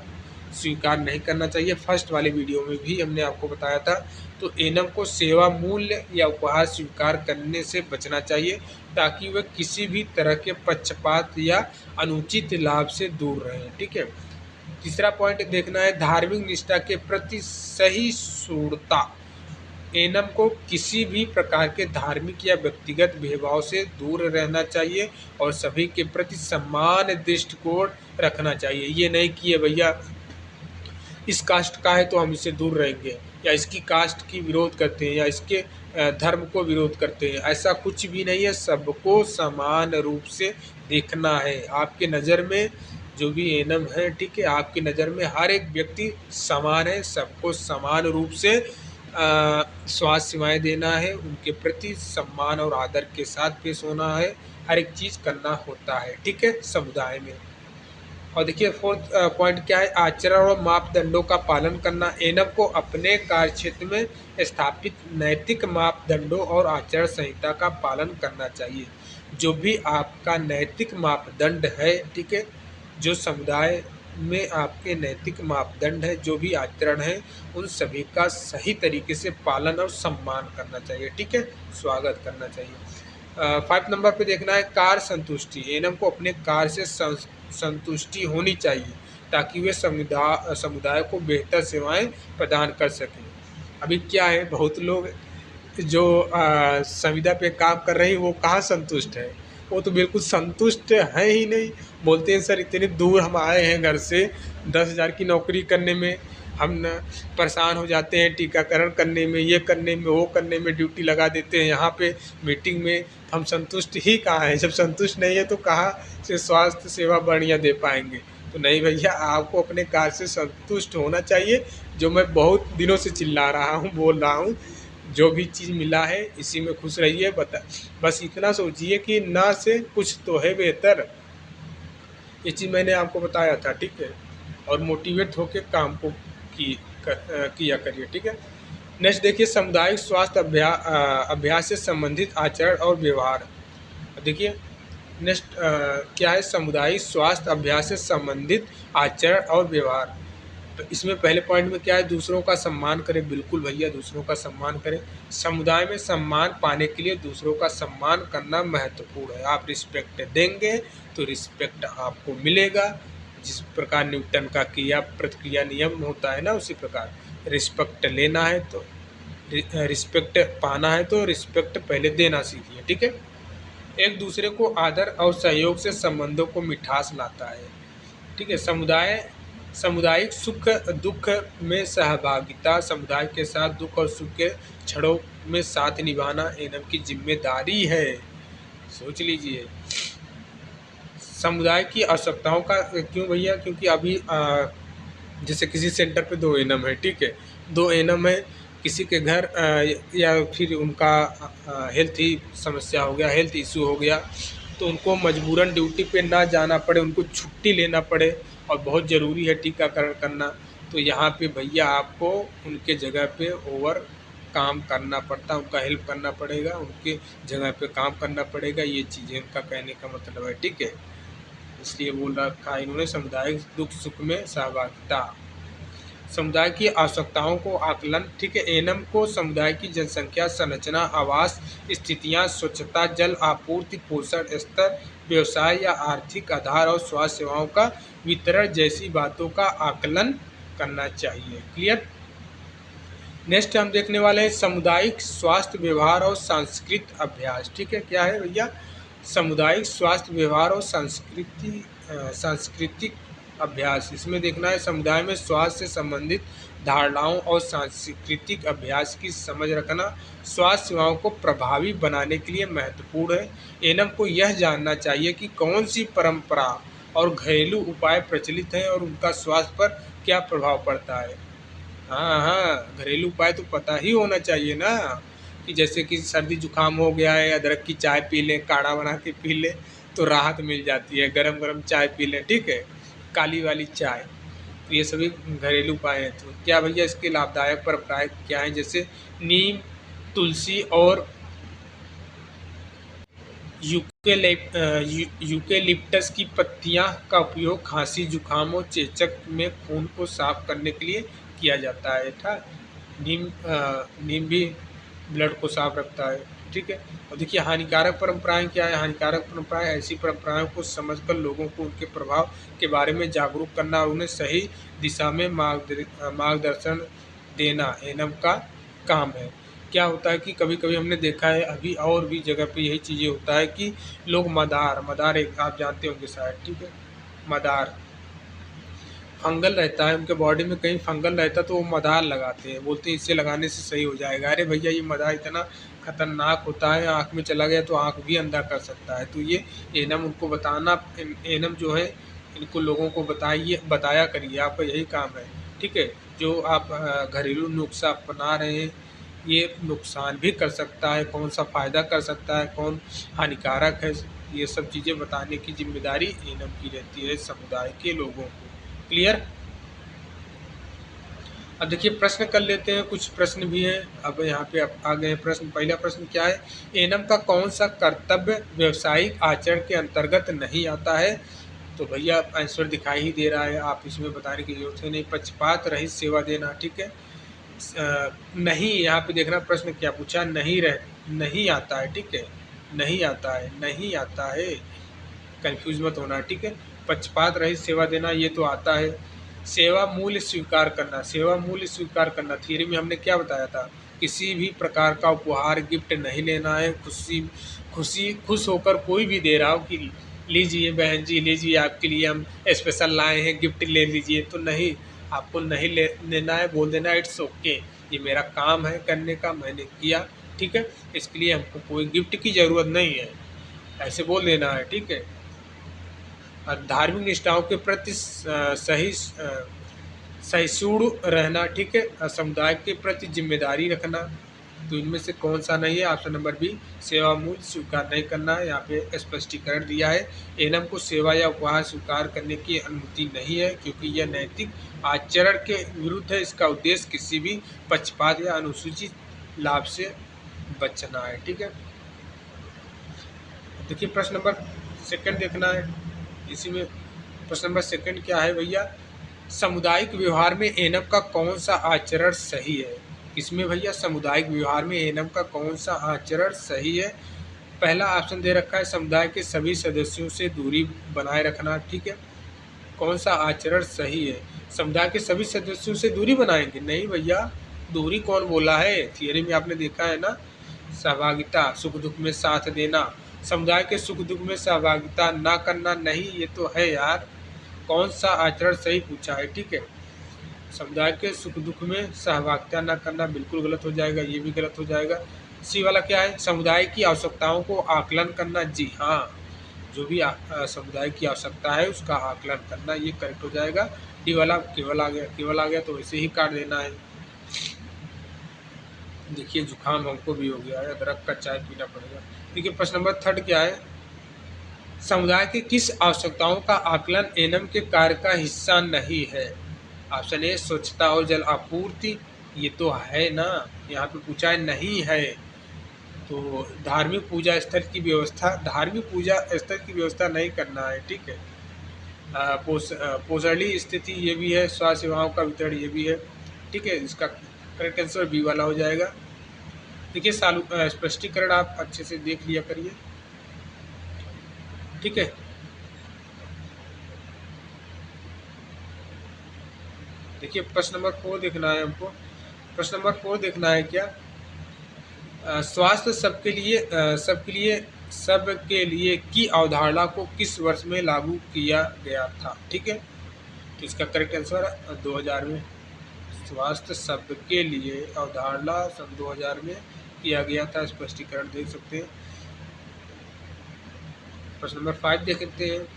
S1: स्वीकार नहीं करना चाहिए। फर्स्ट वाले वीडियो में भी हमने आपको बताया था। तो एनम को सेवा मूल्य या उपहार स्वीकार करने से बचना चाहिए ताकि वह किसी भी तरह के पक्षपात या अनुचित लाभ से दूर रहें, ठीक है। तीसरा पॉइंट देखना है, धार्मिक निष्ठा के प्रति सहिष्णुता। एनम को किसी भी प्रकार के धार्मिक या व्यक्तिगत भेदभाव से दूर रहना चाहिए और सभी के प्रति समान दृष्टिकोण रखना चाहिए। ये नहीं कि भैया इस कास्ट का है तो हम इससे दूर रहेंगे, या इसकी कास्ट की विरोध करते हैं, या इसके धर्म को विरोध करते हैं, ऐसा कुछ भी नहीं है। सबको समान रूप से देखना है। आपके नज़र में जो भी एनम है, ठीक है, आपकी नज़र में हर एक व्यक्ति समान है, सबको समान रूप से स्वास्थ्य सेवाएं देना है, उनके प्रति सम्मान और आदर के साथ पेश होना है, हर एक चीज़ करना होता है, ठीक है, समुदाय में। और देखिए फोर्थ पॉइंट क्या है, आचरण और मापदंडों का पालन करना। एनम को अपने कार्यक्षेत्र में स्थापित नैतिक मापदंडों और आचरण संहिता का पालन करना चाहिए। जो भी आपका नैतिक मापदंड है, ठीक है, जो समुदाय में आपके नैतिक मापदंड है, जो भी आचरण है, उन सभी का सही तरीके से पालन और सम्मान करना चाहिए, ठीक है, स्वागत करना चाहिए। 5 नंबर पे देखना है कार्य संतुष्टि। एनम को अपने कार्य से संतुष्टि होनी चाहिए ताकि वे समुदाय को बेहतर सेवाएं प्रदान कर सकें। अभी क्या है, बहुत लोग जो संविदा पे काम कर रहे हैं वो कहाँ संतुष्ट है, वो तो बिल्कुल संतुष्ट है ही नहीं। बोलते हैं सर इतने दूर हम आए हैं घर से 10,000 की नौकरी करने में, हम न परेशान हो जाते हैं टीकाकरण करने में, ये करने में, वो करने में, ड्यूटी लगा देते हैं यहाँ पे मीटिंग में। हम संतुष्ट ही कहाँ हैं? जब संतुष्ट नहीं है तो कहाँ से स्वास्थ्य सेवा बढ़िया दे पाएंगे? तो नहीं भैया, आपको अपने कार्य से संतुष्ट होना चाहिए। जो मैं बहुत दिनों से चिल्ला रहा हूँ, बोल रहा हूँ, जो भी चीज़ मिला है इसी में खुश रहिए। बस इतना सोचिए कि ना से कुछ तो है बेहतर। ये चीज़ मैंने आपको बताया था, ठीक है। और मोटिवेट होकर काम को किया करिए, ठीक है। नेक्स्ट देखिए, सामुदायिक स्वास्थ्य अभ्यास से संबंधित आचरण और व्यवहार। देखिए नेक्स्ट क्या है, सामुदायिक स्वास्थ्य अभ्यास से संबंधित आचरण और व्यवहार। तो इसमें पहले पॉइंट में क्या है, दूसरों का सम्मान करें। बिल्कुल भैया, दूसरों का सम्मान करें। समुदाय में सम्मान पाने के लिए दूसरों का सम्मान करना महत्वपूर्ण है। आप रिस्पेक्ट देंगे तो रिस्पेक्ट आपको मिलेगा। जिस प्रकार न्यूटन का क्रिया प्रतिक्रिया नियम होता है ना, उसी प्रकार रिस्पेक्ट लेना है तो रिस्पेक्ट पाना है तो रिस्पेक्ट पहले देना सीखिए, ठीक है। एक दूसरे को आदर और सहयोग से संबंधों को मिठास लाता है, ठीक है। सामुदायिक सुख दुख में सहभागिता, समुदाय के साथ दुख और सुख के क्षणों में साथ निभाना एनएम की जिम्मेदारी है। सोच लीजिए, समुदाय की आवश्यकताओं का क्यों भैया, क्योंकि अभी जैसे किसी सेंटर पे 2 एनएम है, ठीक है। 2 एनएम है, किसी के घर या फिर उनका हेल्थ ही समस्या हो गया, हेल्थ इशू हो गया, तो उनको मजबूरन ड्यूटी पे ना जाना पड़े, उनको छुट्टी लेना पड़े और बहुत ज़रूरी है टीकाकरण करना। तो यहाँ पे भैया आपको उनके जगह पे ओवर काम करना पड़ता, उनका हेल्प करना पड़ेगा, उनके जगह पे काम करना पड़ेगा। ये चीज़ें उनका कहने का मतलब है, ठीक है। इसलिए बोल रखा है इन्होंने, सामुदायिक दुख सुख में सहभागिता, समुदाय की आवश्यकताओं को आकलन, ठीक है। एनएम को समुदाय की जनसंख्या संरचना, आवास स्थितियां, स्वच्छता, जल आपूर्ति, पोषण स्तर, व्यवसाय या आर्थिक आधार और स्वास्थ्य सेवाओं का वितरण जैसी बातों का आकलन करना चाहिए। क्लियर। नेक्स्ट हम देखने वाले हैं सामुदायिक स्वास्थ्य व्यवहार और सांस्कृतिक अभ्यास, ठीक है। क्या है भैया, सामुदायिक स्वास्थ्य व्यवहार और सांस्कृतिक अभ्यास। इसमें देखना है समुदाय में स्वास्थ्य से संबंधित धारणाओं और सांस्कृतिक अभ्यास की समझ रखना स्वास्थ्य सेवाओं को प्रभावी बनाने के लिए महत्वपूर्ण है। एनएम को यह जानना चाहिए कि कौन सी परंपरा और घरेलू उपाय प्रचलित हैं और उनका स्वास्थ्य पर क्या प्रभाव पड़ता है। हाँ, घरेलू उपाय तो पता ही होना चाहिए ना, कि जैसे कि सर्दी जुकाम हो गया है, अदरक की चाय पी लें, काढ़ा बना के पी लें तो राहत मिल जाती है। गरम गरम चाय पी लें, ठीक है, काली वाली चाय। तो ये सभी घरेलू उपाय हैं। तो क्या भैया इसके लाभदायक परंपराएं क्या हैं, जैसे नीम, तुलसी और यूकेलिप्टस की पत्तियां का उपयोग खांसी, जुकाम और चेचक में खून को साफ करने के लिए किया जाता है। था नीम भी ब्लड को साफ रखता है, ठीक है। और देखिए हानिकारक परंपराएं क्या है। हानिकारक परंपराएं ऐसी परंपराओं को समझकर लोगों को उनके प्रभाव के बारे में जागरूक करना और उन्हें सही दिशा में मार्गदर्शन देना एनएम का काम है। क्या होता है कि कभी कभी हमने देखा है, अभी और भी जगह पे यही चीज़ें होता है कि लोग मदार एक आप जानते होंगे शायद, ठीक है। मदार फंगल रहता है उनके बॉडी में, कहीं फंगल रहता है तो वो मदार लगाते हैं, बोलते हैं इससे लगाने से सही हो जाएगा। अरे भैया, ये मदार इतना खतरनाक होता है, आँख में चला गया तो आँख भी अंधा कर सकता है। तो ये एनएम उनको बताना, एनएम जो है इनको लोगों को बताया करिए, आपका यही काम है, ठीक है। जो आप घरेलू नुस्खा अपना रहे हैं, ये नुकसान भी कर सकता है, कौन सा फ़ायदा कर सकता है, कौन हानिकारक है, ये सब चीज़ें बताने की जिम्मेदारी एनएम की रहती है समुदाय के लोगों को। क्लियर। अब देखिए प्रश्न कर लेते हैं, कुछ प्रश्न भी हैं। अब यहाँ पे आ गए प्रश्न। पहला प्रश्न क्या है, एनएम का कौन सा कर्तव्य व्यावसायिक आचरण के अंतर्गत नहीं आता है। तो भैया आंसर दिखाई ही दे रहा है, आप इसमें बताने की जरूरत है नहीं। पक्षपात रहित सेवा देना, ठीक है। नहीं, यहाँ पे देखना प्रश्न क्या पूछा, नहीं आता है, ठीक है। नहीं आता है, नहीं आता है, कंफ्यूज मत होना, ठीक है। पक्षपात रहित सेवा देना, ये तो आता है। सेवा मूल्य स्वीकार करना, सेवा मूल्य स्वीकार करना थ्योरी में हमने क्या बताया था, किसी भी प्रकार का उपहार गिफ्ट नहीं लेना है। खुश होकर कोई भी दे रहा हो कि लीजिए बहन जी, लीजिए आपके लिए हम स्पेशल लाए हैं, गिफ्ट ले लीजिए, तो नहीं, आपको नहीं लेना है, बोल देना इट्स ओके, ये मेरा काम है करने का, मैंने किया, ठीक है, इसके लिए हमको कोई गिफ्ट की ज़रूरत नहीं है, ऐसे बोल देना है, ठीक है। धार्मिक निष्ठाओं के प्रति सहिष्णु रहना, ठीक है। समुदाय के प्रति जिम्मेदारी रखना, तो इनमें से कौन सा नहीं है? ऑप्शन नंबर बी, सेवा मूल्य स्वीकार नहीं करना है। यहाँ पे स्पष्टीकरण दिया है, एनम को सेवा या उपहार स्वीकार करने की अनुमति नहीं है क्योंकि यह नैतिक आचरण के विरुद्ध है। इसका उद्देश्य किसी भी पक्षपात या अनुसूचित लाभ से बचना है, ठीक है। देखिए प्रश्न नंबर सेकंड देखना है, इसी में प्रश्न नंबर सेकंड क्या है भैया? सामुदायिक व्यवहार में एनम का कौन सा आचरण सही है? इसमें भैया सामुदायिक व्यवहार में एनम का कौन सा आचरण सही है? पहला ऑप्शन दे रखा है समुदाय के सभी सदस्यों से दूरी बनाए रखना, ठीक है। कौन सा आचरण सही है? समुदाय के सभी सदस्यों से दूरी बनाएंगे? नहीं भैया, दूरी कौन बोला है? थियरी में आपने देखा है ना, सहभागिता, सुख दुख में साथ देना, समुदाय के सुख दुख में सहभागिता ना करना नहीं, ये तो है यार। कौन सा आचरण सही पूछा है, ठीक है। समुदाय के सुख दुख में सहभागिता न करना बिल्कुल गलत हो जाएगा, ये भी गलत हो जाएगा। सी वाला क्या है? समुदाय की आवश्यकताओं को आकलन करना, जी हाँ, जो भी समुदाय की आवश्यकता है उसका आकलन करना, ये करेक्ट हो जाएगा। डी वाला केवल आ गया, केवल आ गया तो इसे ही काट देना है। देखिए जुकाम हमको भी हो गया है, अदरक का चाय पीना पड़ेगा। देखिए प्रश्न नंबर थर्ड क्या है? समुदाय की किस आवश्यकताओं का आकलन एनम के कार्य का हिस्सा नहीं है? ऑप्शन ए स्वच्छता और जल आपूर्ति, ये तो है ना, यहाँ पे पूछा है नहीं है। तो धार्मिक पूजा स्थल की व्यवस्था, धार्मिक पूजा स्थल की व्यवस्था नहीं करना है, ठीक है। पोषणीय स्थिति ये भी है, स्वास्थ्य सेवाओं का वितरण ये भी है, ठीक है। इसका करेक्ट आंसर बी वाला हो जाएगा। देखिए स्पष्टीकरण आप अच्छे से देख लिया करिए, ठीक है। देखिए प्रश्न नंबर 4 देखना है हमको। प्रश्न नंबर 4 देखना है क्या? स्वास्थ्य सबके लिए की अवधारणा को किस वर्ष में लागू किया गया था, ठीक है। तो इसका करेक्ट आंसर 2000 में। स्वास्थ्य सबके लिए अवधारणा सन 2000 में किया गया था, स्पष्टीकरण देख सकते हैं। प्रश्न नंबर 5 देखते हैं।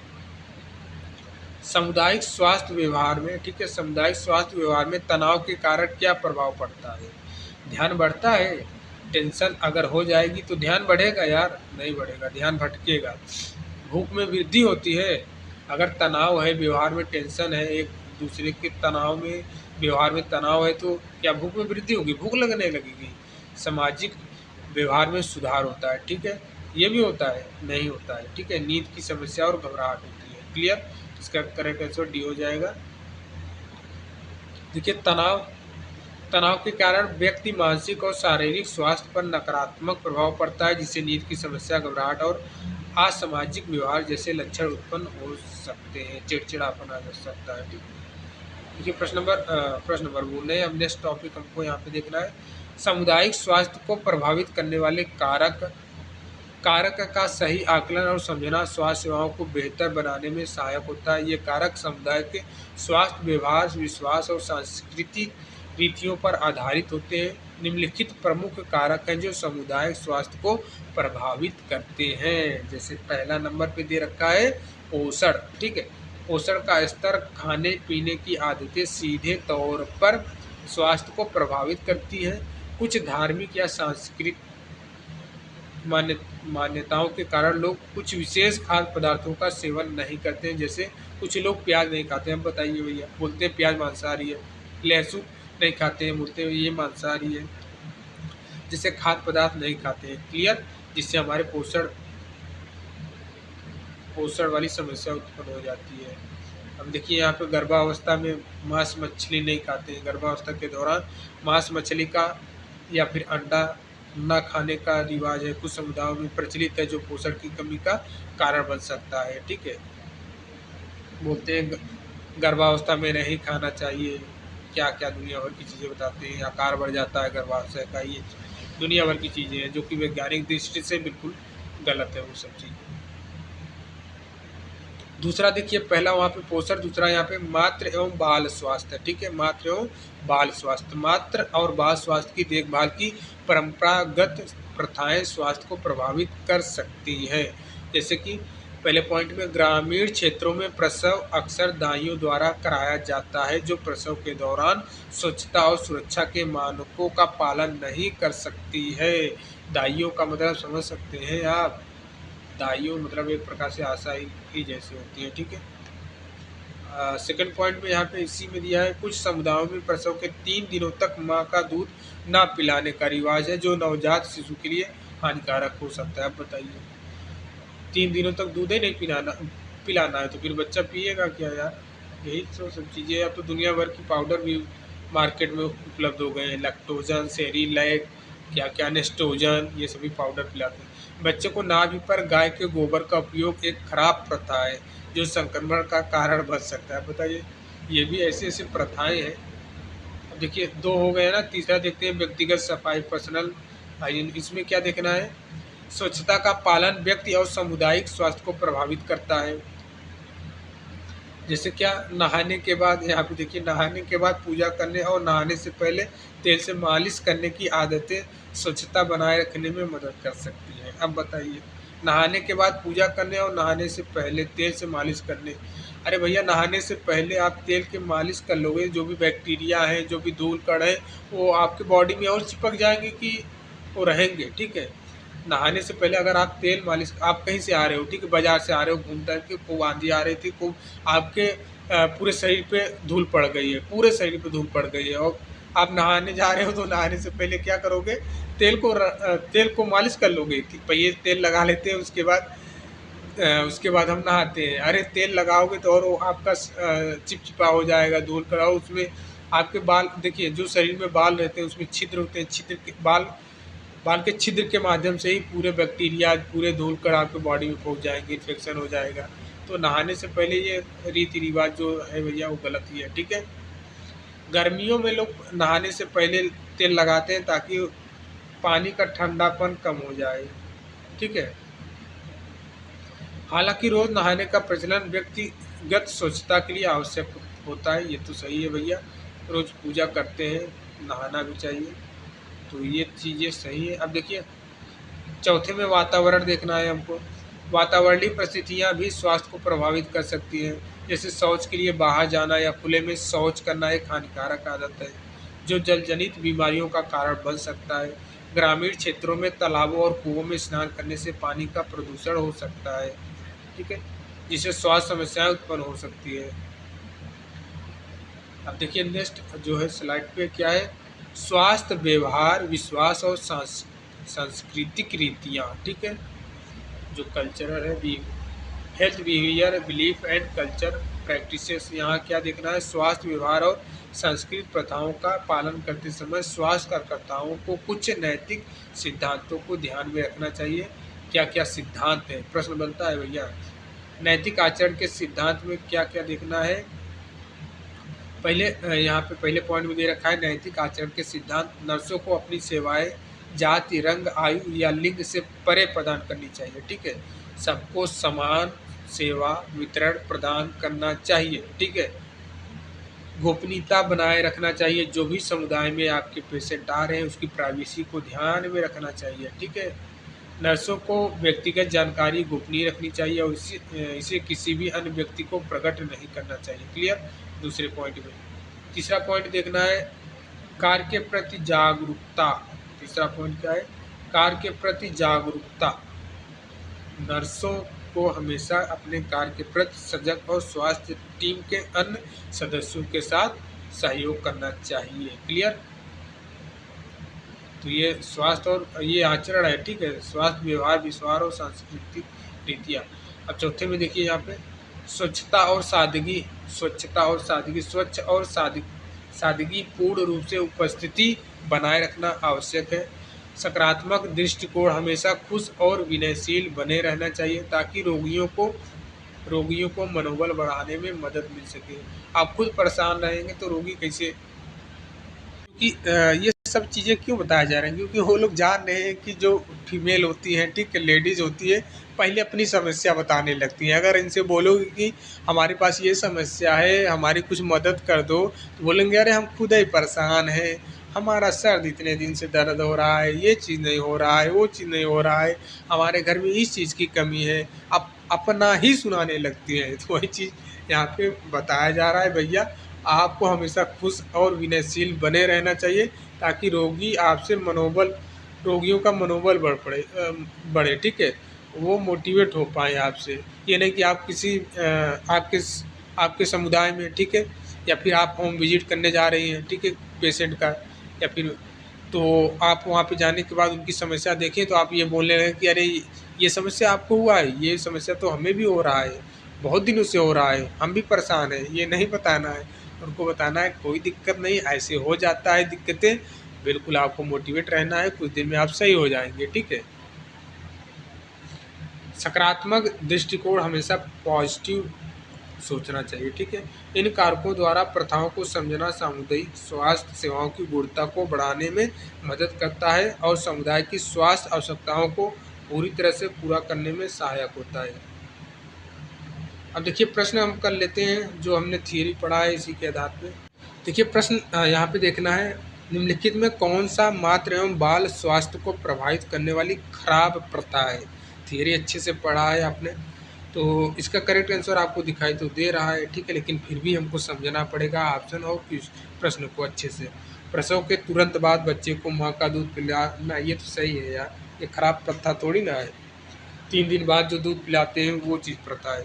S1: सामुदायिक स्वास्थ्य व्यवहार में, ठीक है, सामुदायिक स्वास्थ्य व्यवहार में तनाव के कारण क्या प्रभाव पड़ता है? ध्यान बढ़ता है? टेंशन अगर हो जाएगी तो ध्यान बढ़ेगा यार? नहीं बढ़ेगा, ध्यान भटकेगा। भूख में वृद्धि होती है, अगर तनाव है, व्यवहार में टेंशन है, एक दूसरे के तनाव में, व्यवहार में तनाव है, तो क्या भूख में वृद्धि होगी? भूख लगने लगेगी। सामाजिक व्यवहार में सुधार होता है, ठीक है, ये भी होता है, नहीं होता है, ठीक है। नींद की समस्या और घबराहट होती है, क्लियर। इसका करेक्ट आंसर डी हो जाएगा। देखिए तनाव के कारण व्यक्ति मानसिक और शारीरिक स्वास्थ्य पर नकारात्मक प्रभाव पड़ता है, जिससे नींद की समस्या, घबराहट और असामाजिक व्यवहार जैसे लक्षण उत्पन्न हो सकते हैं, चिड़चिड़ापन आ सकता है, ठीक है। देखिए प्रश्न नंबर बोल हम नेक्स्ट टॉपिक हमको यहाँ पे देखना है। सामुदायिक स्वास्थ्य को प्रभावित करने वाले कारक का सही आकलन और समझना स्वास्थ्य सेवाओं को बेहतर बनाने में सहायक होता है। ये कारक समुदाय के स्वास्थ्य व्यवहार, विश्वास और सांस्कृतिक रीतियों पर आधारित होते हैं। निम्नलिखित प्रमुख कारक हैं जो समुदाय स्वास्थ्य को प्रभावित करते हैं। जैसे पहला नंबर पे दे रखा है पोषण, ठीक है। पोषण का स्तर, खाने पीने की आदतें सीधे तौर पर स्वास्थ्य को प्रभावित करती हैं। कुछ धार्मिक या सांस्कृतिक मान्यताओं के कारण लोग कुछ विशेष खाद्य पदार्थों का सेवन नहीं करते हैं। जैसे कुछ लोग प्याज नहीं खाते हैं, हम बताइए भैया, बोलते हैं प्याज मांसाहारी है। लहसुन नहीं खाते हैं, बोलते हैं ये मांसाहारी है। जिससे खाद्य पदार्थ नहीं खाते हैं, क्लियर, जिससे हमारे पोषण वाली समस्या उत्पन्न हो जाती है। अब देखिए यहाँ पे गर्भावस्था में मांस मछली नहीं खाते हैं, गर्भावस्था के दौरान मांस मछली का या फिर अंडा न खाने का रिवाज है, कुछ समुदायों में प्रचलित है, जो पोषण की कमी का कारण बन सकता है, ठीक है। बोलते हैं गर्भावस्था में नहीं खाना चाहिए, क्या क्या दुनिया भर की चीज़ें बताते हैं, आकार बढ़ जाता है गर्भाशय का, ये दुनिया भर की चीज़ें हैं जो कि वैज्ञानिक दृष्टि से बिल्कुल गलत है वो सब चीज़। दूसरा देखिए, पहला वहाँ पे पोषण, दूसरा यहाँ पे मातृ एवं बाल स्वास्थ्य। ठीक है, मातृ एवं बाल स्वास्थ्य। मातृ और बाल स्वास्थ्य की देखभाल की परंपरागत प्रथाएं स्वास्थ्य को प्रभावित कर सकती हैं। जैसे कि पहले पॉइंट में, ग्रामीण क्षेत्रों में प्रसव अक्सर दाइयों द्वारा कराया जाता है, जो प्रसव के दौरान स्वच्छता और सुरक्षा के मानकों का पालन नहीं कर सकती है। दाइयों का मतलब समझ सकते हैं आप, दाइयों मतलब एक प्रकार से आशा ही जैसे होती है। ठीक है। सेकंड पॉइंट में यहाँ पे इसी में दिया है, कुछ समुदायों में प्रसव के 3 दिनों तक माँ का दूध ना पिलाने का रिवाज है, जो नवजात शिशु के लिए हानिकारक हो सकता है। अब बताइए, 3 दिनों तक दूध ही नहीं पिलाना है तो फिर बच्चा पिएगा क्या यार। यही तो सब चीज़ें। अब तो दुनिया भर की पाउडर भी मार्केट में उपलब्ध हो गए हैं, लैक्टोजन, सेरिलैक, क्या क्या नेस्टोजन, ये सभी पाउडर पिलाते हैं बच्चे को। नाभि पर गाय के गोबर का उपयोग एक खराब प्रथा है, जो संक्रमण का कारण बन सकता है। बताइए, ये भी ऐसी ऐसी प्रथाएं हैं। अब देखिए, 2 हो गए ना, तीसरा देखते हैं, व्यक्तिगत सफाई, पर्सनल हाइजीन। इसमें क्या देखना है, स्वच्छता का पालन व्यक्ति और सामुदायिक स्वास्थ्य को प्रभावित करता है। जैसे क्या, नहाने के बाद, यहाँ पे देखिए, नहाने के बाद पूजा करने और नहाने से पहले तेल से मालिश करने की आदतें स्वच्छता बनाए रखने में मदद कर सकती हैं। अब बताइए, नहाने के बाद पूजा करने और नहाने से पहले तेल से मालिश करने। अरे भैया, नहाने से पहले आप तेल के मालिश कर लोगे, जो भी बैक्टीरिया है, जो भी धूल कण है, वो आपके बॉडी में और चिपक जाएंगे कि वो रहेंगे। ठीक है। नहाने से पहले अगर आप तेल मालिश, आप कहीं से आ रहे हो, ठीक है, बाजार से आ रहे हो घूमकर के, खूब आंधी आ रही थी, खूब आपके पूरे शरीर पे धूल पड़ गई है, पूरे शरीर पे धूल पड़ गई है, और आप नहाने जा रहे हो, तो नहाने से पहले क्या करोगे, तेल को मालिश कर लोगे कि पहिए तेल लगा लेते हैं, उसके बाद हम नहाते हैं। अरे तेल लगाओगे तो और वो आपका चिपचिपा हो जाएगा, धूल करा, उसमें आपके बाल, देखिए जो शरीर में बाल रहते हैं उसमें छिद्र होते हैं, छिद्र के बाल के छिद्र के माध्यम से ही पूरे बैक्टीरिया, पूरे धूल कण आपके बॉडी में पहुंच जाएंगे, इन्फेक्शन हो जाएगा। तो नहाने से पहले ये रीति रिवाज जो है भैया, वो गलत ही है। ठीक है। गर्मियों में लोग नहाने से पहले तेल लगाते हैं ताकि पानी का ठंडापन कम हो जाए। ठीक है। हालांकि रोज नहाने का प्रचलन व्यक्तिगत स्वच्छता के लिए आवश्यक होता है, ये तो सही है भैया, रोज पूजा करते हैं, नहाना भी चाहिए, तो ये चीज़ें सही है। अब देखिए, चौथे में वातावरण देखना है हमको। वातावरणीय परिस्थितियाँ भी स्वास्थ्य को प्रभावित कर सकती हैं, जैसे शौच के लिए बाहर जाना या खुले में शौच करना एक हानिकारक आदत है, जो जलजनित बीमारियों का कारण बन सकता है। ग्रामीण क्षेत्रों में तालाबों और कुओं में स्नान करने से पानी का प्रदूषण हो सकता है। ठीक है, जिससे स्वास्थ्य समस्याएं उत्पन्न हो सकती है। अब देखिए, नेक्स्ट जो है स्लाइड पे क्या है, स्वास्थ्य, व्यवहार, विश्वास और सांस्कृतिक रीतियाँ। ठीक है, जो कल्चरल है, health, behaviour, belief and culture practices. यहाँ क्या देखना है, स्वास्थ्य, व्यवहार और सांस्कृतिक प्रथाओं का पालन करते समय स्वास्थ्य कार्यकर्ताओं को कुछ नैतिक सिद्धांतों को ध्यान में रखना चाहिए। क्या क्या सिद्धांत हैं, प्रश्न बनता है भैया। नैतिक आचरण के सिद्धांत में क्या क्या देखना है, पहले यहाँ पे पहले पॉइंट में दे रखा है, नैतिक आचरण के सिद्धांत। नर्सों को अपनी सेवाएं जाति, रंग, आयु या लिंग से परे प्रदान करनी चाहिए। ठीक है, सबको समान सेवा वितरण प्रदान करना चाहिए। ठीक है, गोपनीयता बनाए रखना चाहिए, जो भी समुदाय में आपके पेशेंट आ रहे हैं उसकी प्राइवेसी को ध्यान में रखना चाहिए। ठीक है, नर्सों को व्यक्तिगत जानकारी गोपनीय रखनी चाहिए और इसे किसी भी अन्य व्यक्ति को प्रकट नहीं करना चाहिए। क्लियर। दूसरे पॉइंट में तीसरा पॉइंट देखना है, कार्य के प्रति जागरूकता। तीसरा पॉइंट क्या है, कार्य के प्रति जागरूकता। नर्सों को हमेशा अपने कार्य के प्रति सजग और स्वास्थ्य टीम के अन्य सदस्यों के साथ सहयोग करना चाहिए। क्लियर। तो ये स्वास्थ्य और ये आचरण है। ठीक है, स्वास्थ्य, व्यवहार, विश्वास और सांस्कृतिक रीतियाँ। अब चौथे में देखिए यहाँ पे, स्वच्छता और सादगी। स्वच्छता और सादगी, स्वच्छ और सादगी पूर्ण रूप से उपस्थिति बनाए रखना आवश्यक है। सकारात्मक दृष्टिकोण, हमेशा खुश और विनयशील बने रहना चाहिए ताकि रोगियों को मनोबल बढ़ाने में मदद मिल सके। आप खुद परेशान रहेंगे तो रोगी कैसे, क्योंकि ये सब चीज़ें क्यों बताया जा रहा है? क्योंकि वो लोग जान रहे हैं कि जो फीमेल होती हैं, ठीक है, लेडीज़ होती है, पहले अपनी समस्या बताने लगती हैं। अगर इनसे बोलोगे कि हमारे पास ये समस्या है, हमारी कुछ मदद कर दो, तो बोलेंगे अरे हम खुद ही परेशान हैं, हमारा सर इतने दिन से दर्द हो रहा है, ये चीज़ नहीं हो रहा है, वो चीज़ नहीं हो रहा है, हमारे घर में इस चीज़ की कमी है, अपना ही सुनाने लगती हैं। तो वही चीज़ यहाँ पे बताया जा रहा है भैया, आपको हमेशा खुश और विनयशील बने रहना चाहिए, ताकि रोगियों का मनोबल बढ़े, ठीक है, वो मोटिवेट हो पाए आपसे। ये नहीं कि आप आपके समुदाय में, ठीक है, या फिर आप होम विजिट करने जा रही हैं, ठीक है, पेशेंट का, या फिर तो आप वहाँ पे जाने के बाद उनकी समस्या देखें तो आप ये बोलने लगें कि अरे ये समस्या आपको हुआ है, ये समस्या तो हमें भी हो रहा है, बहुत दिनों से हो रहा है, हम भी परेशान हैं। ये नहीं बताना है, उनको बताना है कोई दिक्कत नहीं, ऐसे हो जाता है दिक्कतें, बिल्कुल आपको मोटिवेट रहना है, कुछ दिन में आप सही हो जाएंगे, ठीक है। सकारात्मक दृष्टिकोण, हमेशा पॉजिटिव सोचना चाहिए, ठीक है। इन कारकों द्वारा प्रथाओं को समझना सामुदायिक स्वास्थ्य सेवाओं की गुणवत्ता को बढ़ाने में मदद करता है और समुदाय की स्वास्थ्य आवश्यकताओं को पूरी तरह से पूरा करने में सहायक होता है। अब देखिए प्रश्न हम कर लेते हैं, जो हमने थियरी पढ़ा है इसी के आधार पे। देखिए प्रश्न यहाँ पे देखना है, निम्नलिखित में कौन सा मातृ एवं बाल स्वास्थ्य को प्रभावित करने वाली खराब प्रथा है? थियरी अच्छे से पढ़ा है आपने, तो इसका करेक्ट आंसर आपको दिखाई तो दे रहा है, ठीक है, लेकिन फिर भी हमको समझना पड़ेगा ऑप्शन और प्रश्न को अच्छे से। प्रसव के तुरंत बाद बच्चे को माँ का दूध पिलाना, ये तो सही है यार, ये खराब प्रथा थोड़ी ना है। 3 दिन बाद जो दूध पिलाते हैं वो चीज़ प्रथा है,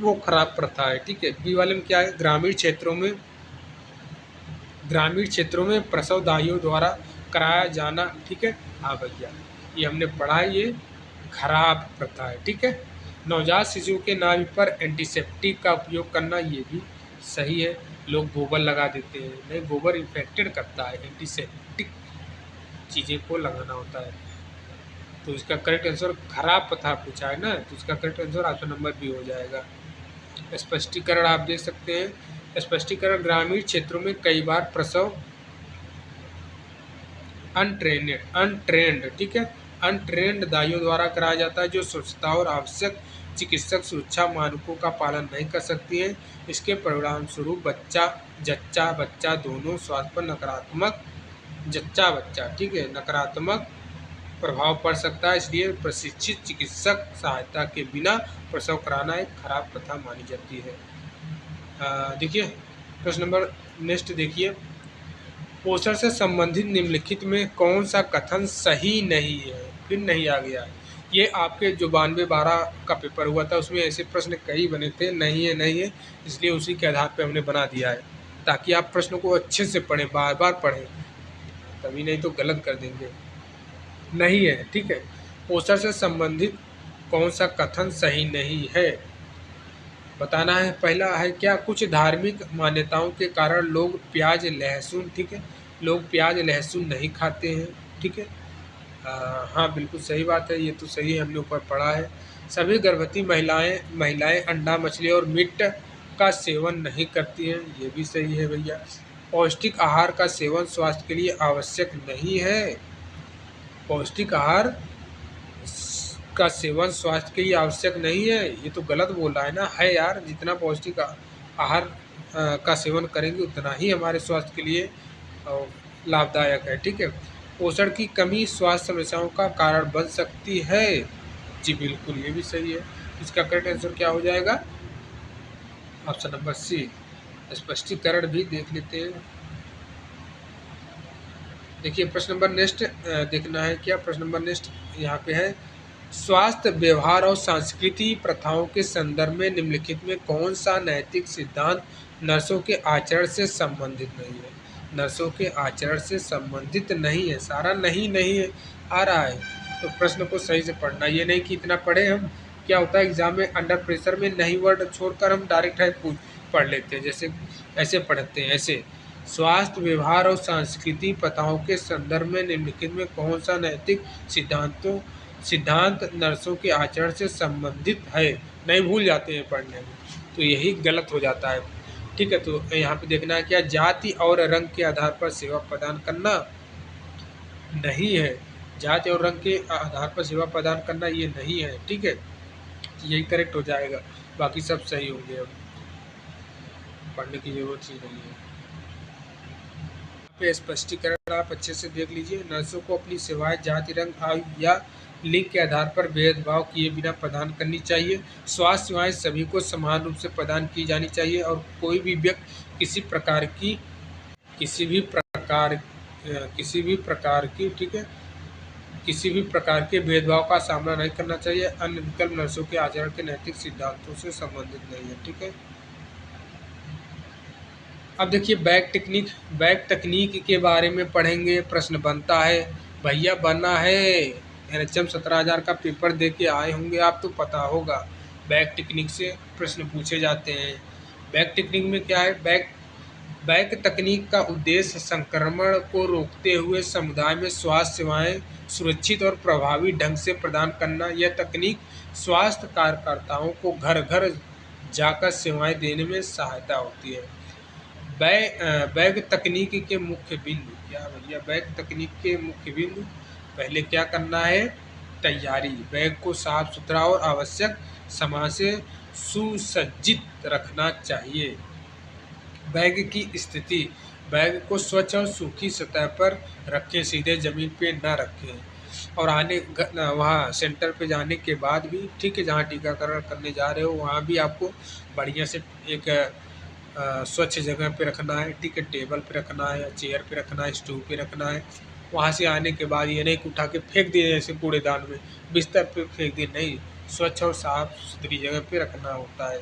S1: वो खराब प्रथा है, ठीक है। बी वाले में क्या है, ग्रामीण क्षेत्रों में प्रसव दाइयों द्वारा कराया जाना, ठीक है, हाँ भैया ये हमने पढ़ा है, ये खराब प्रथा है, ठीक है। नवजात शिशु के नाभि पर एंटीसेप्टिक का उपयोग करना, ये भी सही है, लोग गोबर लगा देते हैं, नहीं, गोबर इन्फेक्टेड करता है, एंटीसेप्टिक चीज़ें को लगाना होता है। तो इसका करेक्ट आंसर खराब प्रथा पूछा है ना, तो इसका correct answer option number B हो जाएगा। स्पष्टीकरण आप देख सकते हैं, स्पष्टीकरण ग्रामीण क्षेत्रों में कई बार प्रसव अनट्रेंड, ठीक है, अनट्रेंड दाइयों द्वारा कराया जाता है, जो स्वच्छता और आवश्यक चिकित्सक सुरक्षा मानकों का पालन नहीं कर सकती हैं। इसके परिणाम स्वरूप जच्चा बच्चा दोनों स्वास्थ्य पर ठीक है, नकारात्मक प्रभाव पड़ सकता है। इसलिए प्रशिक्षित चिकित्सक सहायता के बिना प्रसव कराना एक खराब प्रथा मानी जाती है। देखिए प्रश्न नंबर नेक्स्ट देखिए, पोषण से संबंधित निम्नलिखित में कौन सा कथन सही नहीं है? फिर नहीं आ गया। ये आपके जो 92-12 का पेपर हुआ था उसमें ऐसे प्रश्न कई बने थे, नहीं है, इसलिए उसी के आधार पर हमने बना दिया है, ताकि आप प्रश्न को अच्छे से पढ़ें, बार बार पढ़ें, तभी नहीं तो गलत कर देंगे। नहीं है, ठीक है। पोषण से संबंधित कौन सा कथन सही नहीं है बताना है। पहला है, क्या कुछ धार्मिक मान्यताओं के कारण लोग प्याज लहसुन, ठीक है, लोग प्याज लहसुन नहीं खाते हैं, ठीक है, हाँ बिल्कुल सही बात है, ये तो सही है, हमने ऊपर पढ़ा है। सभी गर्भवती महिलाएं अंडा मछली और मीट का सेवन नहीं करती हैं, ये भी सही है भैया। पौष्टिक आहार का सेवन स्वास्थ्य के लिए आवश्यक नहीं है, पौष्टिक आहार का सेवन स्वास्थ्य के लिए आवश्यक नहीं है, ये तो गलत बोल रहा है ना, है यार, जितना पौष्टिक आहार का सेवन करेंगे उतना ही हमारे स्वास्थ्य के लिए लाभदायक है, ठीक है। पोषण की कमी स्वास्थ्य समस्याओं का कारण बन सकती है, जी बिल्कुल ये भी सही है। इसका करेक्ट आंसर क्या हो जाएगा, ऑप्शन नंबर सी। स्पष्टीकरण भी देख लेते हैं। देखिए प्रश्न नंबर नेक्स्ट देखना है, क्या प्रश्न नंबर नेक्स्ट यहाँ पे है, स्वास्थ्य व्यवहार और सांस्कृतिक प्रथाओं के संदर्भ में निम्नलिखित में कौन सा नैतिक सिद्धांत नर्सों के आचरण से संबंधित नहीं है? नर्सों के आचरण से संबंधित नहीं है, सारा नहीं है आ रहा है, तो प्रश्न को सही से पढ़ना, ये नहीं कि इतना पढ़े हम, क्या होता है एग्जाम में अंडर प्रेशर में नहीं वर्ड छोड़कर हम डायरेक्ट है पढ़ लेते हैं, जैसे ऐसे पढ़ते हैं, ऐसे स्वास्थ्य व्यवहार और सांस्कृतिक प्रथाओं के संदर्भ में निम्नलिखित में कौन सा नैतिक सिद्धांत नर्सों के आचरण से संबंधित है, नहीं भूल जाते हैं पढ़ने में, तो यही गलत हो जाता है। ठीक है, तो यहाँ पे देखना है क्या, जाति और रंग के आधार पर सेवा प्रदान करना नहीं है। जाति और रंग के आधार पर सेवा प्रदान करना ये नहीं है। ठीक है, यही करेक्ट हो जाएगा, बाकी सब सही होंगे। अब पढ़ने की जरूरत ही नहीं है। पे स्पष्टीकरण आप अच्छे से देख लीजिए। नर्सों को अपनी सेवाएं जाति, रंग, आयु या लिंग के आधार पर भेदभाव किए बिना प्रदान करनी चाहिए। स्वास्थ्य सेवाएं सभी को समान रूप से प्रदान की जानी चाहिए और कोई भी व्यक्ति किसी भी प्रकार की ठीक है, किसी भी प्रकार के भेदभाव का सामना नहीं करना चाहिए। अन्य विकल्प नर्सों के आचरण के नैतिक सिद्धांतों से संबंधित नहीं है। ठीक है, अब देखिए बैग तकनीक के बारे में पढ़ेंगे। प्रश्न बनता है, भैया बना है एनएचएम 17,000 का पेपर दे के आए होंगे आप, तो पता होगा बैग टेक्निक से प्रश्न पूछे जाते हैं। बैग टेक्निक में क्या है, बैग तकनीक का उद्देश्य संक्रमण को रोकते हुए समुदाय में स्वास्थ्य सेवाएं सुरक्षित और प्रभावी ढंग से प्रदान करना। यह तकनीक स्वास्थ्य कार्यकर्ताओं को घर घर जाकर सेवाएं देने में सहायता होती है। बैग तकनीक के मुख्य बिंदु क्या भैया, बैग तकनीक के मुख्य बिंदु, पहले क्या करना है, तैयारी। बैग को साफ सुथरा और आवश्यक सामान से सुसज्जित रखना चाहिए। बैग की स्थिति, बैग को स्वच्छ और सूखी सतह पर रखें, सीधे जमीन पे ना रखें। और वहाँ सेंटर पे जाने के बाद भी, ठीक है, जहाँ टीकाकरण करने जा रहे हो वहाँ भी आपको बढ़िया से एक स्वच्छ जगह पे रखना है। ठीक है, टेबल पे रखना है या चेयर पे रखना है, स्टूल पे रखना है। वहाँ से आने के बाद ये नहीं उठा के फेंक दिए जैसे कूड़ेदान में, बिस्तर पे फेंक दिए, नहीं, स्वच्छ और साफ सुथरी जगह पे रखना होता है।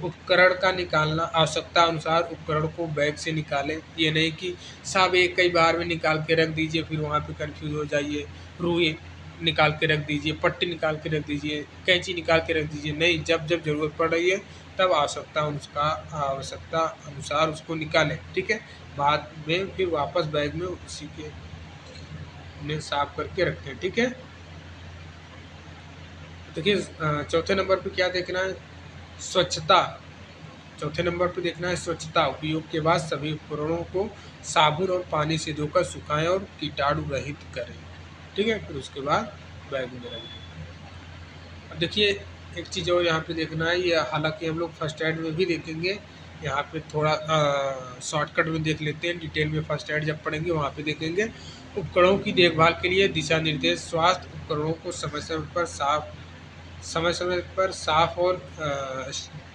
S1: उपकरण का निकालना, आवश्यकता अनुसार उपकरण को बैग से निकालें। ये नहीं कि सब एक कई बार में निकाल के रख दीजिए, फिर वहाँ पे कंफ्यूज हो जाइए। रुई निकाल के रख दीजिए, पट्टी निकाल के रख दीजिए, कैंची निकाल के रख दीजिए, नहीं, जब जब ज़रूरत पड़ रही है तब आवश्यकता अनुसार उसको निकालें। ठीक है, बाद में फिर वापस बैग में उसी के उन्हें साफ करके रखें। ठीक है, देखिए चौथे नंबर पे क्या देखना है, स्वच्छता। चौथे नंबर पे देखना है स्वच्छता। उपयोग के बाद सभी उपकरणों को साबुन और पानी से धोकर सुखाएं और कीटाणु रहित करें। ठीक है, फिर उसके बाद बैग में रखें। अब देखिए एक चीज़ और यहाँ पे देखना है, ये हालांकि हम लोग फर्स्ट एड में भी देखेंगे, यहाँ पे थोड़ा शॉर्टकट में देख लेते हैं, डिटेल में फर्स्ट एड जब पढ़ेंगे वहाँ पे देखेंगे। उपकरणों की देखभाल के लिए दिशा निर्देश। स्वास्थ्य उपकरणों को समय समय पर साफ और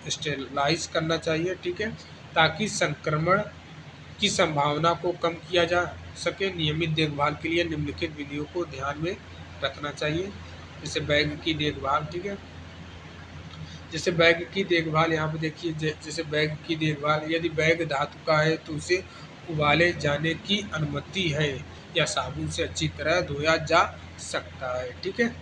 S1: स्टेरलाइज करना चाहिए। ठीक है, ताकि संक्रमण की संभावना को कम किया जा सके। नियमित देखभाल के लिए निम्नलिखित विधियों को ध्यान में रखना चाहिए। जैसे बैग की देखभाल, ठीक है, जैसे बैग की देखभाल यहाँ पे देखिए, जैसे बैग की देखभाल, यदि बैग धातु का है तो उसे उबाले जाने की अनुमति है या साबुन से अच्छी तरह धोया जा सकता है। ठीक है,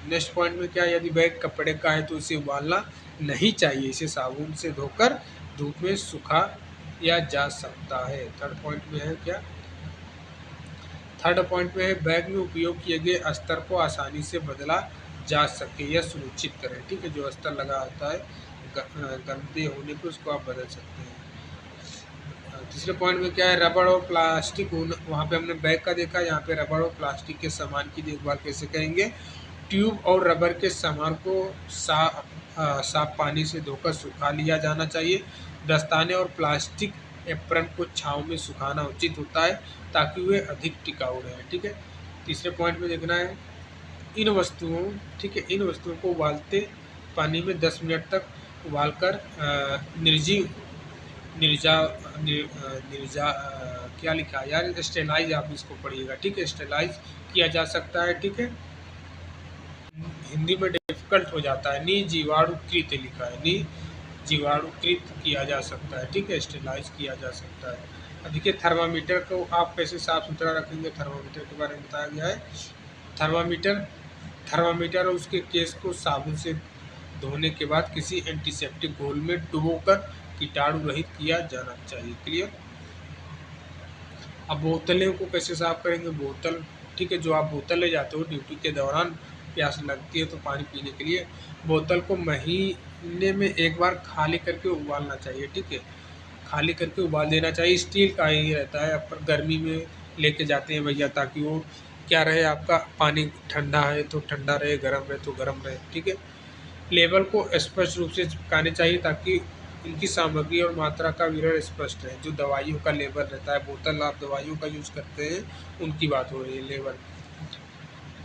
S1: नेक्स्ट पॉइंट में क्या, यदि बैग कपड़े का है तो इसे उबालना नहीं चाहिए, इसे साबुन से धोकर धूप में सुखाया जा सकता है। थर्ड पॉइंट में है क्या, थर्ड पॉइंट में है बैग में उपयोग किए गए अस्तर को आसानी से बदला जा सके, यह सुनिश्चित करें। ठीक है, जो अस्तर लगा होता है गंदे होने पर उसको आप बदल सकते हैं। तीसरे पॉइंट में क्या है, रबड़ और प्लास्टिक, वहाँ पे हमने बैग का देखा, यहाँ पे रबड़ और प्लास्टिक के सामान की देखभाल कैसे करेंगे। ट्यूब और रबर के सामान को साफ पानी से धोकर सुखा लिया जाना चाहिए। दस्ताने और प्लास्टिक एप्रन को छांव में सुखाना उचित होता है ताकि वे अधिक टिकाऊ रहें। ठीक है, तीसरे पॉइंट में देखना है इन वस्तुओं, ठीक है, इन वस्तुओं को उबालते पानी में 10 मिनट तक उबालकर क्या लिखा है यार, स्टेलाइज, आप इसको पढ़िएगा। ठीक है, स्टेलाइज किया जा सकता है। ठीक है, हिंदी में डिफिकल्ट हो जाता है, जीवाणुकृत लिखा है, जीवाणुकृत किया जा सकता है। ठीक है, स्टेलाइज किया जा सकता है। अब देखिए थर्मामीटर को आप कैसे साफ सुथरा रखेंगे, थर्मामीटर के बारे में बताया गया है। थर्मामीटर और उसके केस को साबुन से धोने के बाद किसी एंटीसेप्टिक घोल में डुबोकर कीटाणु रहित किया जाना चाहिए। क्लियर। अब बोतलों को कैसे साफ करेंगे, बोतल, ठीक है, जो आप बोतल ले जाते हो ड्यूटी के दौरान प्यास लगती है तो पानी पीने के लिए बोतल को महीने में एक बार खाली करके उबालना चाहिए, ठीक है। खाली करके उबाल देना चाहिए। स्टील का ही रहता है, पर गर्मी में लेके जाते हैं भैया ताकि वो क्या रहे, आपका पानी ठंडा है तो ठंडा रहे, गर्म रहे तो गर्म रहे, ठीक है। लेबल को स्पष्ट रूप से चिपकाने चाहिए ताकि इनकी सामग्री और मात्रा का विवरण स्पष्ट है। जो दवाइयों का लेबल रहता है, बोतल आप दवाइयों का यूज़ करते हैं उनकी बात हो रही है, लेबल।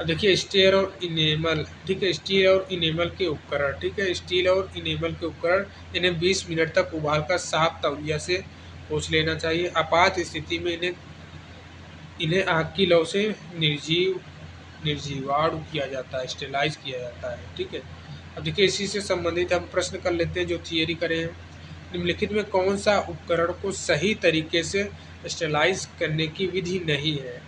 S1: अब देखिए स्टील और इनेमल, ठीक है। स्टील और इनेमल के उपकरण, ठीक है। स्टील और इनेमल के उपकरण, इन्हें 20 मिनट तक उबालकर साफ तौलिया से पोंछ लेना चाहिए। आपात स्थिति में इन्हें इन्हें आग की लौ से निर्जीवाणु किया जाता है, स्टेलाइज किया जाता है, ठीक है। अब देखिए इसी से संबंधित हम प्रश्न कर लेते हैं जो थियरी करें हैं। निम्नलिखित में कौन सा उपकरण को सही तरीके से स्टेलाइज करने की विधि नहीं है?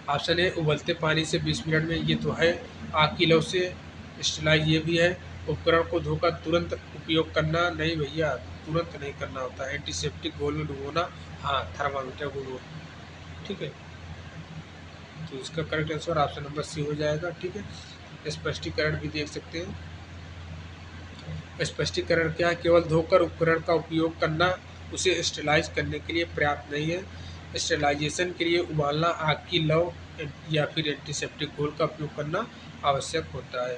S1: ऑप्शन है उबलते पानी से 20 मिनट में, ये तो है। आग की लौ से स्टेलाइज, ये भी है। उपकरण को धोकर तुरंत उपयोग करना, नहीं भैया, तुरंत नहीं करना होता है। एंटीसेप्टिक घोल में डुबोना, हाँ, थर्मामीटर घोल, ठीक है। तो इसका correct answer option number C हो जाएगा, ठीक है। स्पष्टीकरण भी देख सकते हैं। स्पष्टीकरण क्या है? केवल धोकर उपकरण का उपयोग करना उसे स्टेलाइज करने के लिए पर्याप्त नहीं है। स्टेलाइजेशन के लिए उबालना, आग की लौ या फिर एंटीसेप्टिक घोल का उपयोग करना आवश्यक होता है।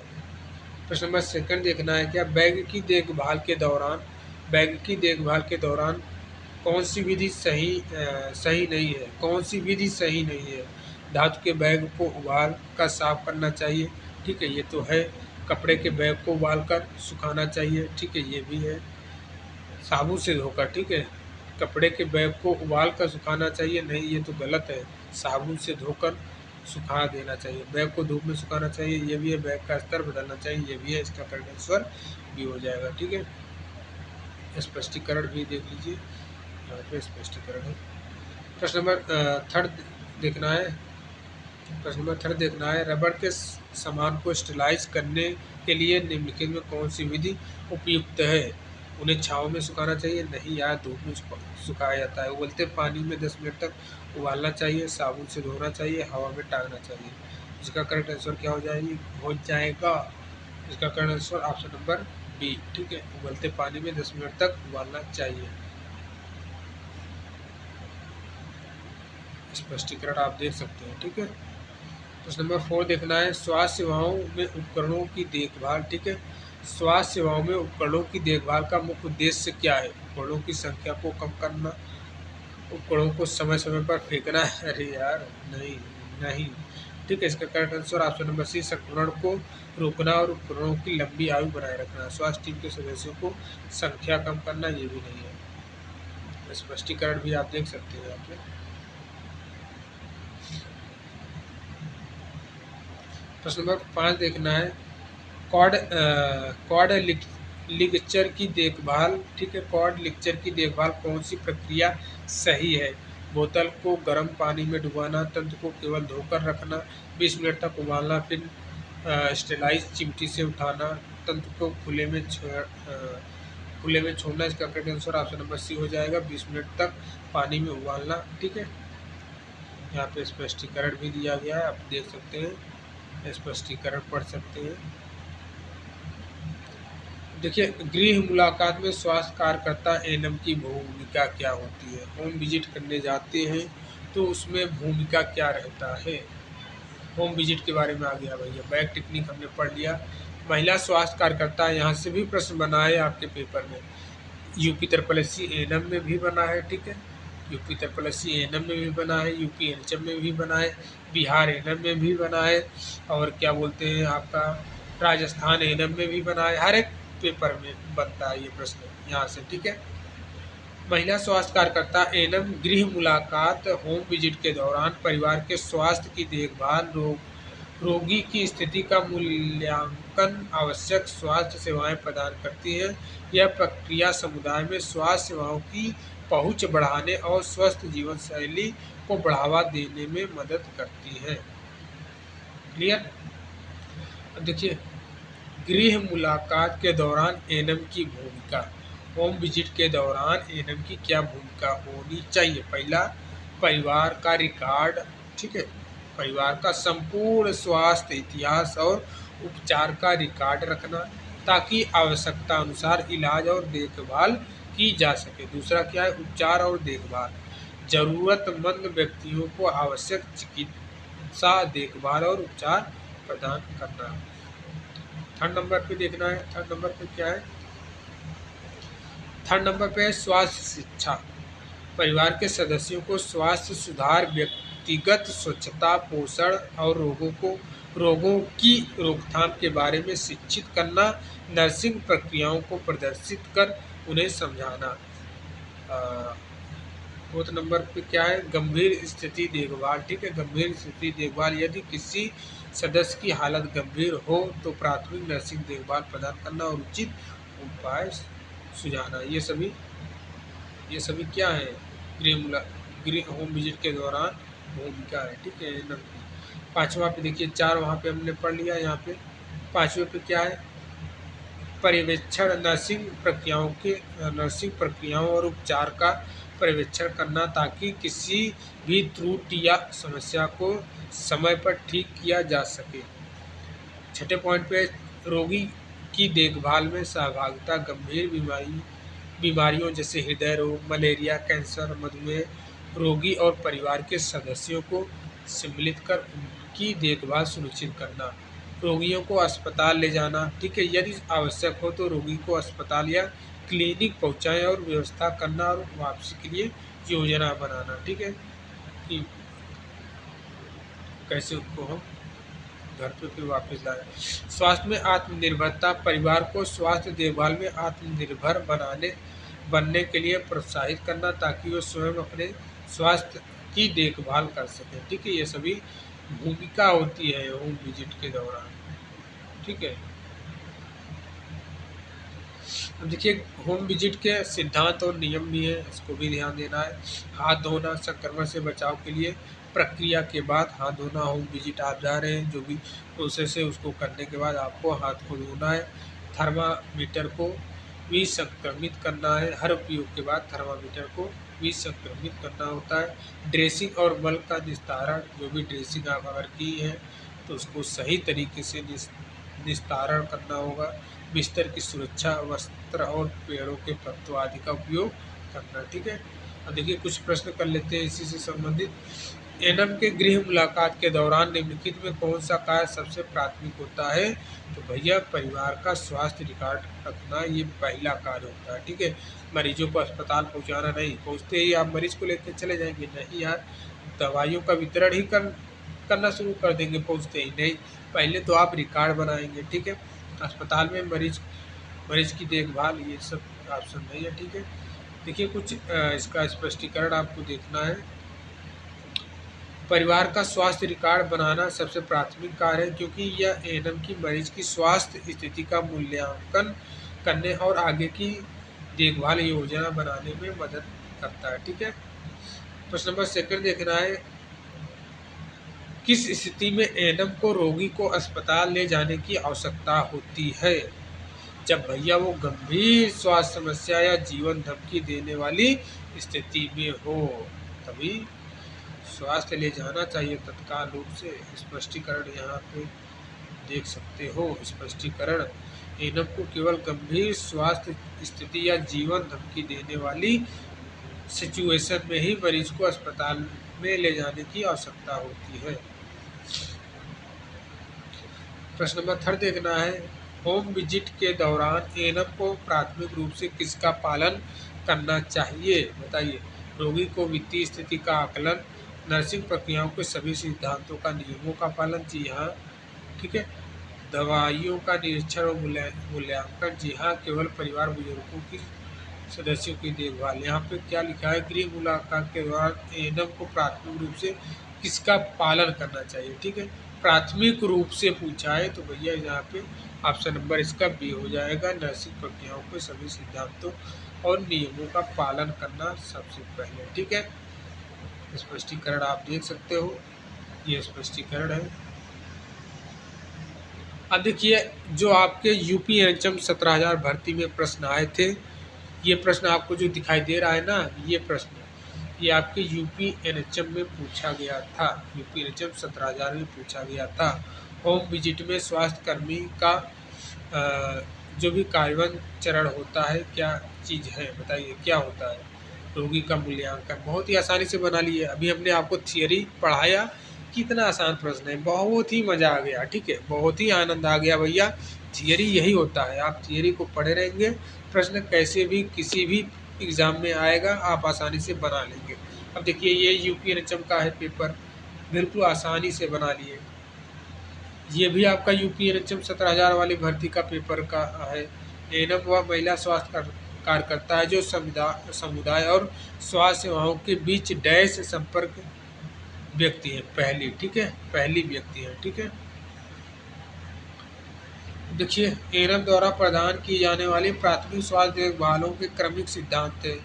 S1: प्रश्न नंबर सेकंड देखना है क्या, बैग की देखभाल के दौरान कौन सी विधि सही नहीं है? कौन सी विधि सही नहीं है? धातु के बैग को उबाल कर साफ करना चाहिए, ठीक है, ये तो है। कपड़े के बैग को उबाल कर सुखाना चाहिए, ठीक है, ये भी है। साबुन से धोकर, ठीक है। कपड़े के बैग को उबाल कर सुखाना चाहिए, नहीं, ये तो गलत है। साबुन से धोकर सुखा देना चाहिए। बैग को धूप में सुखाना चाहिए, ये भी है। बैग का स्तर बदलना चाहिए, ये भी है। इसका करेक्ट आंसर भी हो जाएगा, ठीक है। स्पष्टीकरण भी देख लीजिए, यहाँ पे स्पष्टीकरण है। प्रश्न नंबर थर्ड देखना है। प्रश्न नंबर थर्ड देखना है, रबड़ के सामान को स्टेलाइज करने के लिए निम्नलिखित में कौन सी विधि उपयुक्त है? उन्हें छांव में सुखाना चाहिए, नहीं, या धूप में सुखाया जाता है। उबलते पानी में 10 मिनट तक उबालना चाहिए, साबुन से धोना चाहिए, हवा में टांगना चाहिए। इसका करेक्ट आंसर क्या हो जाएगा? इसका correct answer option number B, ठीक है। उबलते पानी में 10 मिनट तक उबालना चाहिए। स्पष्टीकरण आप देख सकते हैं, ठीक है। प्रश्न नंबर 4 देखना है, स्वास्थ्य सेवाओं में उपकरणों की देखभाल, ठीक है। स्वास्थ्य सेवाओं में उपकरणों की देखभाल का मुख्य उद्देश्य क्या है? उपकरणों की संख्या को कम करना, उपकरणों को समय समय पर फेंकना, अरे यार, नहीं, नहीं, ठीक है। इसका correct answer option number C, संक्रमण को रोकना और उपकरणों की लंबी आयु बनाए रखना। स्वास्थ्य टीम के सदस्यों को संख्या कम करना, ये भी नहीं है। स्पष्टीकरण भी आप देख सकते हैं यहाँ पे। प्रश्न नंबर 5 देखना है, कॉर्ड लिगचर की देखभाल, ठीक है। कॉर्ड लिगचर की देखभाल कौन सी प्रक्रिया सही है? बोतल को गर्म पानी में डुबाना, तंत्र को केवल धोकर रखना, 20 मिनट तक उबालना, फिर स्टेलाइज चिमटी से उठाना, तंत्र को खुले में छोड़ना। इसका correct answer option number C हो जाएगा, 20 मिनट तक पानी में उबालना, ठीक है। यहाँ पे स्पष्टीकरण भी दिया गया है, आप देख सकते हैं, स्पष्टीकरण पढ़ सकते हैं। देखिए गृह मुलाकात में स्वास्थ्य कार्यकर्ता एएनएम की भूमिका क्या होती है? होम विजिट करने जाते हैं तो उसमें भूमिका क्या रहता है? होम विजिट के बारे में आ गया भैया। बैग टेक्निक हमने पढ़ लिया। महिला स्वास्थ्य कार्यकर्ता, यहाँ से भी प्रश्न बना है आपके पेपर में। यूपी SSSC एएनएम में भी बना है, ठीक है। यूपी SSSC एएनएम में भी बना है, यूपी एनएचएम में भी बना है, बिहार एएनएम में भी बना है, और क्या बोलते हैं आपका राजस्थान एएनएम में भी बना है। हर एक पेपर में बनता है ये प्रश्न यहाँ से, ठीक है। महिला स्वास्थ्य कार्यकर्ता एएनएम गृह मुलाकात होम विजिट के दौरान परिवार के स्वास्थ्य की देखभाल, रोगी की स्थिति का मूल्यांकन, आवश्यक स्वास्थ्य सेवाएं प्रदान करती है। यह प्रक्रिया समुदाय में स्वास्थ्य सेवाओं की पहुंच बढ़ाने और स्वस्थ जीवन शैली को बढ़ावा देने में मदद करती है। क्लियर? देखिए गृह मुलाकात के दौरान एएनएम की भूमिका, होम विजिट के दौरान एएनएम की क्या भूमिका होनी चाहिए? पहला, परिवार का रिकॉर्ड, ठीक है, परिवार का संपूर्ण स्वास्थ्य इतिहास और उपचार का रिकॉर्ड रखना, ताकि आवश्यकता अनुसार इलाज और देखभाल की जा सके। दूसरा क्या है, उपचार और देखभाल, जरूरतमंद व्यक्तियों को आवश्यक चिकित्सा देखभाल और उपचार प्रदान करना। थर्ड नंबर पे देखना है, थर्ड नंबर पे क्या है, थर्ड नंबर पे है स्वास्थ्य शिक्षा। परिवार के सदस्यों को स्वास्थ्य सुधार, व्यक्तिगत स्वच्छता, पोषण और रोगों की रोकथाम के बारे में शिक्षित करना, नर्सिंग प्रक्रियाओं को प्रदर्शित कर उन्हें समझाना। फोर्थ नंबर पे क्या है, गंभीर स्थिति देखभाल। ठीक है, गंभीर स्थिति देखभाल, यदि किसी सदस्य की हालत गंभीर हो तो प्राथमिक नर्सिंग देखभाल प्रदान करना और उचित उपाय सुझाना। ये सभी क्या है, गृह होम विजिट के दौरान भूमिका है। ठीक है, पांचवा पे देखिए, चार वहाँ पे हमने पढ़ लिया। यहाँ पे पांचवे पे क्या है, पर्यवेक्षण, नर्सिंग प्रक्रियाओं और उपचार का पर्यवेक्षण करना, ताकि किसी भी त्रुटि या समस्या को समय पर ठीक किया जा सके। छठे पॉइंट पे, रोगी की देखभाल में सहभागिता, गंभीर बीमारियों जैसे हृदय रोग, मलेरिया, कैंसर, मधुमेह रोगी और परिवार के सदस्यों को सम्मिलित कर उनकी देखभाल सुनिश्चित करना। रोगियों को अस्पताल ले जाना। ठीक है, यदि आवश्यक हो तो रोगी को अस्पताल या क्लिनिक पहुंचाएं और व्यवस्था करना और वापसी के लिए योजना बनाना। ठीक है, कि कैसे उनको हम घर पे फिर वापस लाए। स्वास्थ्य में आत्मनिर्भरता, परिवार को स्वास्थ्य देखभाल में आत्मनिर्भर बनने के लिए प्रोत्साहित करना, ताकि वो स्वयं अपने स्वास्थ्य की देखभाल कर सकें। ठीक है, ये सभी भूमिका होती है होम विजिट के दौरान। ठीक है, अब देखिए होम विजिट के सिद्धांत और नियम भी है, इसको भी ध्यान देना है। हाथ धोना, संक्रमण से बचाव के लिए प्रक्रिया के बाद हाथ धोना। होम विजिट आप जा रहे हैं, जो भी प्रोसेस है उसको करने के बाद आपको हाथ को धोना है। थर्मामीटर को विसंक्रमित करना है, हर उपयोग के बाद थर्मामीटर को विसंक्रमित करना होता है। ड्रेसिंग और मल का निस्तारण, जो भी ड्रेसिंग आप अगर की है तो उसको सही तरीके से निस्तारण करना होगा। बिस्तर की सुरक्षा, वस्त्र और पेड़ों के पत्तों आदि का उपयोग करना। ठीक है, अब देखिए कुछ प्रश्न कर लेते हैं इसी से संबंधित। एनम के गृह मुलाकात के दौरान निम्नलिखित में कौन सा कार्य सबसे प्राथमिक होता है? तो भैया परिवार का स्वास्थ्य रिकॉर्ड रखना ये पहला कार्य होता है। ठीक है, मरीजों को अस्पताल पहुंचाना नहीं, पहुंचते ही आप मरीज को लेकर चले जाएंगे नहीं यार, दवाइयों का वितरण ही करना शुरू कर देंगे पहुंचते ही नहीं, पहले तो आप रिकॉर्ड बनाएंगे। ठीक है, अस्पताल में मरीज की देखभाल, ये सब ऑप्शन नहीं है। ठीक है, देखिए कुछ इसका स्पष्टीकरण आपको देखना है। परिवार का स्वास्थ्य रिकॉर्ड बनाना सबसे प्राथमिक कार्य है, क्योंकि यह एएनएम की मरीज की स्वास्थ्य स्थिति का मूल्यांकन करने और आगे की देखभाल योजना बनाने में मदद करता है। ठीक है, प्रश्न नंबर सेकंड देखना है, किस स्थिति में एएनएम को रोगी को अस्पताल ले जाने की आवश्यकता होती है? जब भैया वो गंभीर स्वास्थ्य समस्या या जीवन धमकी देने वाली स्थिति में हो, तभी स्वास्थ्य ले जाना चाहिए तत्काल रूप से। स्पष्टीकरण यहाँ पे देख सकते हो। स्पष्टीकरण, एएनएम को केवल गंभीर स्वास्थ्य स्थिति या जीवन धमकी देने वाली सिचुएशन में ही मरीज को अस्पताल में ले जाने की आवश्यकता होती है। प्रश्न नंबर थर्ड देखना है, होम विजिट के दौरान एएनएम को प्राथमिक रूप से किसका पालन करना चाहिए? बताइए। रोगी को वित्तीय स्थिति का आकलन, नर्सिंग प्रक्रियाओं के सभी सिद्धांतों का नियमों का पालन, जी हाँ। ठीक है, दवाइयों का निरीक्षण और मूल्यांकन, जी हाँ। केवल परिवार बुजुर्गों की सदस्यों की देखभाल। यहाँ पे क्या लिखा है, गृह मुलाकात के दौरान एएनएम को प्राथमिक रूप से किसका पालन करना चाहिए? ठीक है, प्राथमिक रूप से पूछा है तो भैया यहाँ पे ऑप्शन नंबर इसका बी हो जाएगा। नर्सिंग प्रक्रियाओं के सभी सिद्धांतों और नियमों का पालन करना सबसे पहले। ठीक है, स्पष्टीकरण आप देख सकते हो, ये स्पष्टीकरण है। अब देखिए जो आपके यूपी एनएचएम 17,000 भर्ती में प्रश्न आए थे, ये प्रश्न आपको जो दिखाई दे रहा है ना, ये प्रश्न ये आपके यूपी एनएचएम में पूछा गया था। यूपी एनएचएम 17,000 में पूछा गया था। होम विजिट में स्वास्थ्य कर्मी का जो भी कार्यान्वयन चरण होता है क्या चीज़ है, बताइए क्या होता है। रोगी का मूल्यांकन, बहुत ही आसानी से बना लिए। अभी हमने आपको थियरी पढ़ाया, कितना आसान प्रश्न है, बहुत ही मज़ा आ गया। ठीक है, बहुत ही आनंद आ गया भैया। थियरी यही होता है, आप थियरी को पढ़े रहेंगे, प्रश्न कैसे भी किसी भी एग्ज़ाम में आएगा, आप आसानी से बना लेंगे। अब देखिए ये यूपी एनएचएम का है पेपर, बिल्कुल आसानी से बना लिए। ये भी आपका यूपी एनएचएम 17,000 वाली भर्ती का पेपर का है। एएनएम व महिला स्वास्थ्य कार्यकर्ता है जो समुदाय और स्वास्थ्य सेवाओं के बीच डैश संपर्क व्यक्ति है, पहली, ठीक है, पहली व्यक्ति है। ठीक है, देखिए एएनएम द्वारा प्रदान की जाने वाली प्राथमिक स्वास्थ्य देखभालों के क्रमिक सिद्धांत है।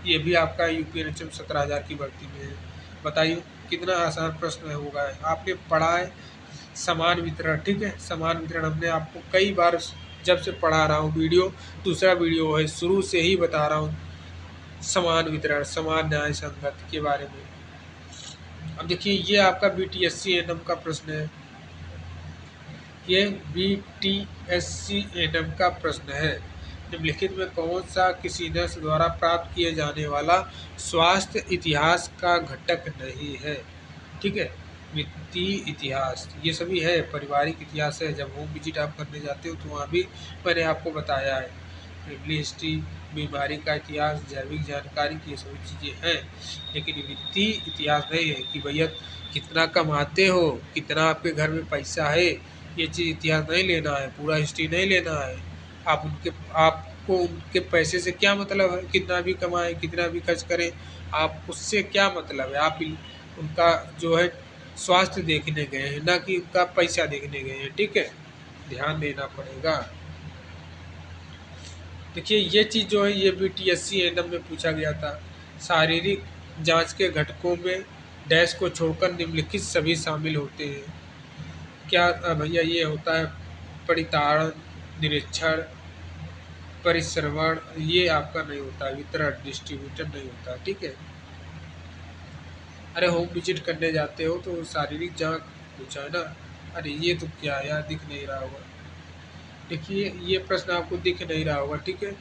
S1: ये भी आपका यूपी एनएचएम 17,000 की भर्ती में है। बताइए कितना आसान प्रश्न होगा, आपने पढ़ा है समान वितरण। ठीक है, समान वितरण हमने आपको कई बार जब से पढ़ा रहा हूँ, वीडियो दूसरा वीडियो है, शुरू से ही बता रहा हूँ समान वितरण, समान न्याय संगत के बारे में। अब देखिए ये आपका बीटीएससी एएनएम का प्रश्न है। ये बीटीएससी एएनएम का प्रश्न है। निम्नलिखित में कौन सा किसी नर्स द्वारा प्राप्त किए जाने वाला स्वास्थ्य इतिहास का घटक नहीं है। ठीक है, वित्तीय इतिहास ये सभी है, पारिवारिक इतिहास है, जब होम विजिट आप करने जाते हो तो वहाँ भी मैंने आपको बताया है। फैमिली हिस्ट्री, बीमारी का इतिहास, जैविक जानकारी, ये सभी चीज़ें हैं। लेकिन वित्तीय इतिहास नहीं है कि भैया कितना कमाते हो, कितना आपके घर में पैसा है, ये चीज़ इतिहास नहीं लेना है, पूरा हिस्ट्री नहीं लेना है। आपको उनके पैसे से क्या मतलब है, कितना भी कमाएं कितना भी खर्च करें, आप उससे क्या मतलब है। आप उनका जो है स्वास्थ्य देखने गए हैं, ना कि उनका पैसा देखने गए हैं। ठीक है, ध्यान देना पड़ेगा। देखिए ये चीज़ जो है ये बीटीएससी एएनएम में पूछा गया था। शारीरिक जांच के घटकों में डैश को छोड़कर निम्नलिखित सभी शामिल होते हैं। क्या भैया ये होता है परिताड़न, निरीक्षण, परिश्रवण, ये आपका नहीं होता, वितरण डिस्ट्रीब्यूटर नहीं होता। ठीक है, अरे होम विजिट करने जाते हो तो शारीरिक जांच पूछा है ना। अरे ये तो क्या यार, दिख नहीं रहा होगा। देखिए ये प्रश्न आपको दिख नहीं रहा होगा। ठीक है,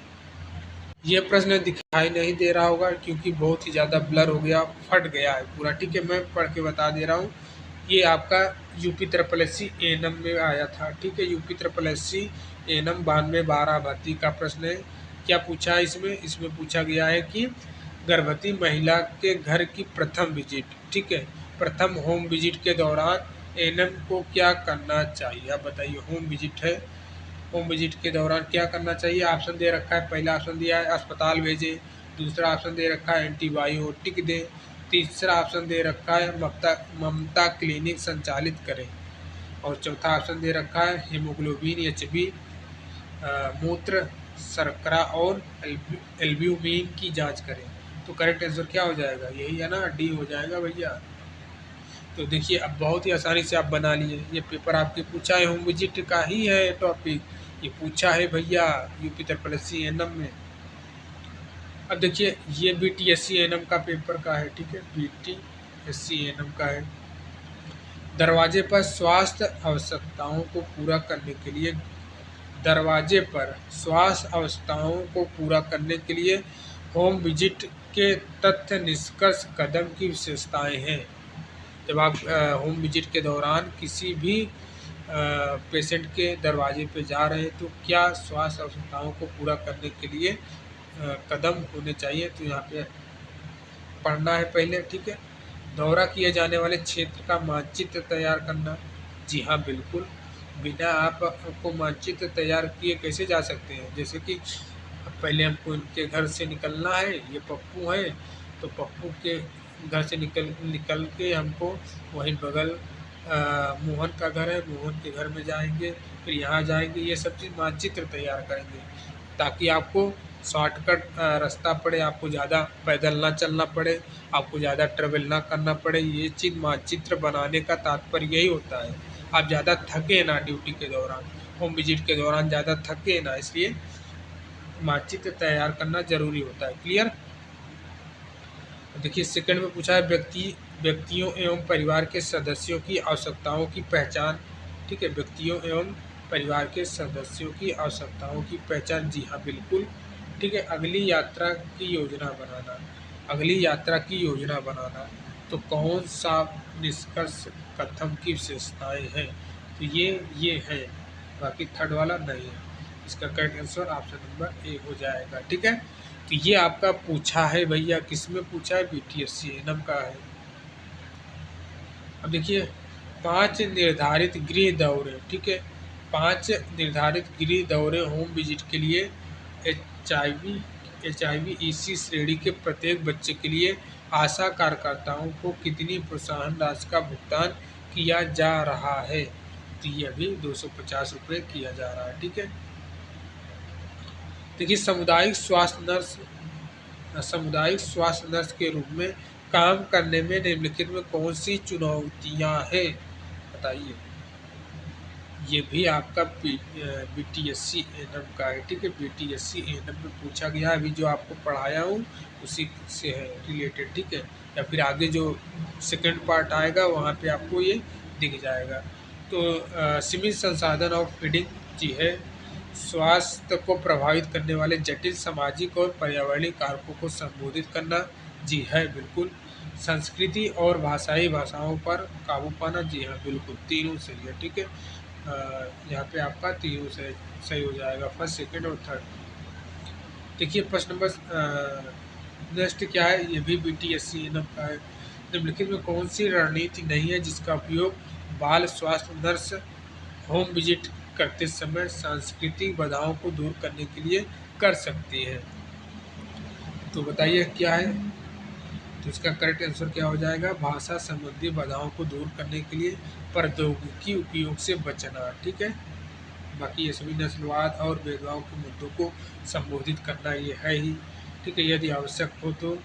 S1: ये प्रश्न दिखाई नहीं दे रहा होगा क्योंकि बहुत ही ज़्यादा ब्लर हो गया, फट गया है पूरा। ठीक है, मैं पढ़ के बता दे रहा हूँ। ये आपका UP triple S C ANM में आया था। ठीक है, UP triple S C ANM 92-12 भर्ती का प्रश्न है। क्या पूछा है इसमें पूछा गया है कि गर्भवती महिला के घर की प्रथम विजिट, ठीक है, प्रथम होम विजिट के दौरान एएनएम को क्या करना चाहिए। आप बताइए, होम विजिट है, होम विजिट के दौरान क्या करना चाहिए। ऑप्शन दे रखा है, पहला ऑप्शन दिया है अस्पताल भेजें, दूसरा ऑप्शन दे रखा है एंटीबायोटिक दें, तीसरा ऑप्शन दे रखा है ममता क्लिनिक संचालित करें, और चौथा ऑप्शन दे रखा है हीमोग्लोबिन एचबी, मूत्र शर्करा और एल्ब्यूमिन की जांच करें। तो करेक्ट आंसर क्या हो जाएगा, यही है ना, डी हो जाएगा भैया। तो देखिए अब बहुत ही आसानी से आप बना लिए। ये पेपर आपके पूछा है, होम विजिट का ही है टॉपिक, ये पूछा है भैया UP triple S C ANM में। अब देखिए ये बीटीएससी एएनएम का पेपर का है। ठीक है, बीटीएससी एएनएम का है। दरवाजे पर स्वास्थ्य आवश्यकताओं को पूरा करने के लिए, दरवाजे पर स्वास्थ्य आवश्यकताओं को पूरा करने के लिए होम विजिट के तथ्य, निष्कर्ष, कदम की विशेषताएं हैं। जब आप होम विजिट के दौरान किसी भी पेशेंट के दरवाजे पे जा रहे हैं तो क्या स्वास्थ्य आवश्यकताओं को पूरा करने के लिए कदम होने चाहिए, तो यहाँ पे पढ़ना है पहले। ठीक है, दौरा किए जाने वाले क्षेत्र का मानचित्र तैयार करना। जी हाँ बिल्कुल, बिना आपको मानचित्र तैयार किए कैसे जा सकते हैं। जैसे कि पहले हमको इनके घर से निकलना है, ये पप्पू है, तो पप्पू के घर से निकल के हमको वहीं बगल मोहन का घर है, मोहन के घर में जाएंगे, फिर यहाँ जाएंगे, ये सब चीज़ मानचित्र तैयार करेंगे ताकि आपको शॉर्टकट रास्ता पड़े, आपको ज़्यादा पैदल ना चलना पड़े, आपको ज़्यादा ट्रेवल ना करना पड़े। ये चीज़ मानचित्र बनाने का तात्पर्य यही होता है, आप ज़्यादा थके ना ड्यूटी के दौरान, होम विजिट के दौरान ज़्यादा थके ना, इसलिए मानचित्र तैयार करना ज़रूरी होता है। क्लियर। देखिए सेकंड में पूछा है व्यक्तियों एवं परिवार के सदस्यों की आवश्यकताओं की पहचान। ठीक है, व्यक्तियों एवं परिवार के सदस्यों की आवश्यकताओं की पहचान, जी हाँ बिल्कुल। ठीक है, अगली यात्रा की योजना बनाना। अगली यात्रा की योजना बनाना, तो कौन सा निष्कर्ष कथन की विशेषताएं हैं, तो ये है, बाकी थर्ड वाला नहीं है। इसका correct answer option number A हो जाएगा। ठीक है, तो ये आपका पूछा है भैया, किसमें पूछा है, बीटीएससी एनम का है। अब देखिए 5 निर्धारित गृह दौरे। ठीक है, 5 निर्धारित गृह दौरे होम विजिट के लिए HIV EC श्रेणी के प्रत्येक बच्चे के लिए आशा कार्यकर्ताओं को कितनी प्रोत्साहन राशि का भुगतान किया जा रहा है, तो ये अभी 250 रुपये किया जा रहा है। ठीक है, देखिए सामुदायिक स्वास्थ्य नर्स के रूप में काम करने में निम्नलिखित में कौन सी चुनौतियां हैं, बताइए। ये भी आपका BTSC एनम का है। ठीक है, BTSC एनम में पूछा गया, अभी जो आपको पढ़ाया हूँ उसी से है रिलेटेड। ठीक है, या फिर आगे जो सेकंड पार्ट आएगा वहाँ पे आपको ये दिख जाएगा। तो सीमित संसाधन और फीडिंग, जी है। स्वास्थ्य को प्रभावित करने वाले जटिल सामाजिक और पर्यावरणीय कारकों को संबोधित करना, जी है बिल्कुल। संस्कृति और भाषाओं पर काबू पाना, जी हाँ बिल्कुल, तीनों सही है। ठीक है, यहाँ पे आपका तीनों से सही हो जाएगा, फर्स्ट सेकंड और थर्ड। देखिए प्रश्न नंबर नेक्स्ट क्या है, ये भी BTSC एनम का है। निम्नलिखित में कौन सी रणनीति नहीं है जिसका उपयोग बाल स्वास्थ्य नर्स होम विजिट करते समय सांस्कृतिक बाधाओं को दूर करने के लिए कर सकती है, तो बताइए क्या है। तो इसका करेक्ट आंसर क्या हो जाएगा, भाषा संबंधी बाधाओं को दूर करने के लिए प्रौद्योगिकी उपयोग से बचना। ठीक है, बाकी ये सभी नस्लवाद और भेदभाव के मुद्दों को संबोधित करना ये है ही। ठीक है, यदि आवश्यक हो तो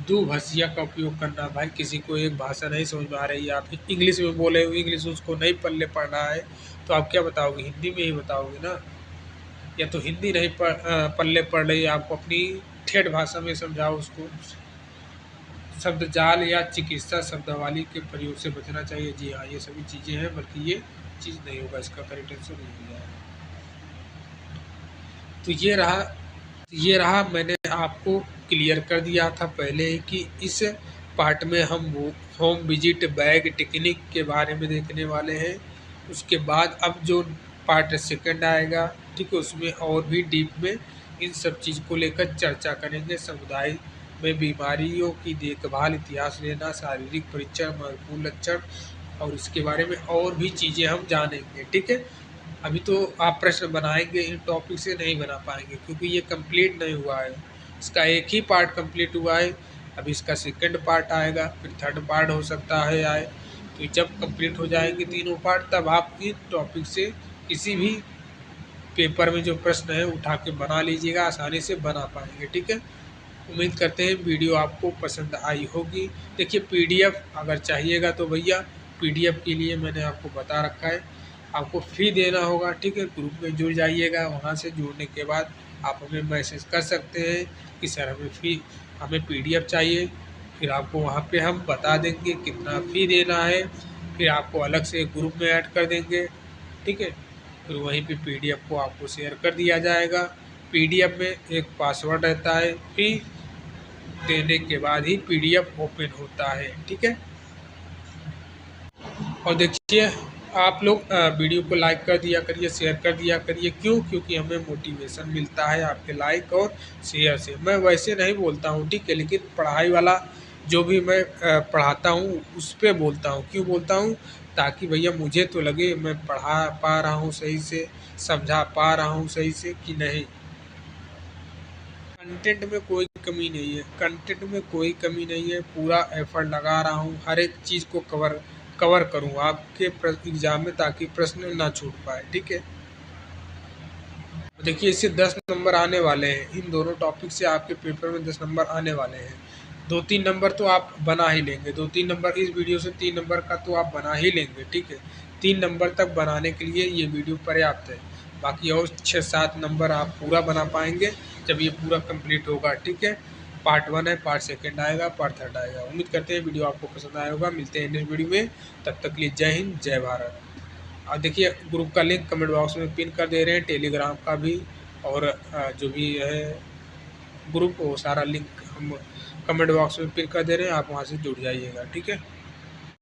S1: दुभाषिया का उपयोग करना। भाई किसी को एक भाषा नहीं समझ में आ रही है, आप इंग्लिश में बोले हो, इंग्लिश उसको नहीं पल्ले पढ़ रहा है, तो आप क्या बताओगे, हिंदी में ही बताओगे ना। या तो हिंदी नहीं पल्ले पढ़ रही है, आपको अपनी ठेठ भाषा में समझाओ उसको। शब्द जाल या चिकित्सा शब्दावली के प्रयोग से बचना चाहिए, जी हाँ ये सभी चीज़ें हैं, बल्कि ये चीज़ नहीं होगा, इसका करेक्ट आंसर नहीं हो जाएगा। तो ये रहा मैंने आपको क्लियर कर दिया था पहले ही कि इस पार्ट में हम वो होम विजिट बैग टेक्निक के बारे में देखने वाले हैं। उसके बाद अब जो पार्ट सेकंड आएगा, ठीक है, उसमें और भी डीप में इन सब चीज़ को लेकर चर्चा करेंगे। समुदाय में बीमारियों की देखभाल, इतिहास लेना, शारीरिक परीक्षण, महत्वपूर्ण लक्षण, और इसके बारे में और भी चीज़ें हम जानेंगे। ठीक है, अभी तो आप प्रश्न बनाएंगे, इन टॉपिक से नहीं बना पाएंगे क्योंकि ये कंप्लीट नहीं हुआ है। इसका एक ही पार्ट कंप्लीट हुआ है, अभी इसका सेकंड पार्ट आएगा, फिर थर्ड पार्ट हो सकता है आए। तो जब कंप्लीट हो जाएंगे तीनों पार्ट, तब आप इन टॉपिक से किसी भी पेपर में जो प्रश्न है उठा के बना लीजिएगा, आसानी से बना पाएंगे। ठीक है, उम्मीद करते हैं वीडियो आपको पसंद आई होगी। देखिए PDF अगर चाहिएगा तो भैया PDF के लिए मैंने आपको बता रखा है, आपको फ़ी देना होगा। ठीक है, ग्रुप में जुड़ जाइएगा, वहाँ से जुड़ने के बाद आप हमें मैसेज कर सकते हैं कि सर हमें PDF चाहिए, फिर आपको वहाँ पे हम बता देंगे कितना फ़ी देना है, फिर आपको अलग से ग्रुप में ऐड कर देंगे। ठीक है, फिर वहीं पे PDF को आपको शेयर कर दिया जाएगा। PDF में एक पासवर्ड रहता है, फ़ी देने के बाद ही PDF ओपन होता है। ठीक है, और देखिए आप लोग वीडियो को लाइक कर दिया करिए, शेयर कर दिया करिए। क्यों? क्योंकि हमें मोटिवेशन मिलता है आपके लाइक और शेयर से। मैं वैसे नहीं बोलता हूँ, ठीक है, लेकिन पढ़ाई वाला जो भी मैं पढ़ाता हूँ उस पर बोलता हूँ। क्यों बोलता हूँ? ताकि भैया मुझे तो लगे मैं पढ़ा पा रहा हूँ सही से, समझा पा रहा हूँ सही से कि नहीं। कंटेंट में कोई कमी नहीं है, कंटेंट में कोई कमी नहीं है, पूरा एफर्ट लगा रहा हूँ हर एक चीज़ को कवर करूँ आपके एग्ज़ाम में, ताकि प्रश्न ना छूट पाए। ठीक है, देखिए इससे 10 नंबर आने वाले हैं, इन दोनों टॉपिक से आपके पेपर में 10 नंबर आने वाले हैं। 2-3 नंबर तो आप बना ही लेंगे, 2-3 नंबर इस वीडियो से 3 नंबर का तो आप बना ही लेंगे। ठीक है, 3 नंबर तक बनाने के लिए ये वीडियो पर्याप्त है, बाकी और 6-7 नंबर आप पूरा बना पाएंगे जब ये पूरा कंप्लीट होगा। ठीक है, पार्ट 1 है, पार्ट 2 आएगा, पार्ट 3 आएगा। उम्मीद करते हैं वीडियो आपको पसंद आया होगा। मिलते हैं नेक्स्ट वीडियो में, तब तक के लिए जय हिंद, जय भारत। और देखिए ग्रुप का लिंक कमेंट बॉक्स में पिन कर दे रहे हैं, टेलीग्राम का भी, और जो भी है ग्रुप वो सारा लिंक हम कमेंट बॉक्स में पिन कर दे रहे हैं, आप वहाँ से जुड़ जाइएगा, ठीक है।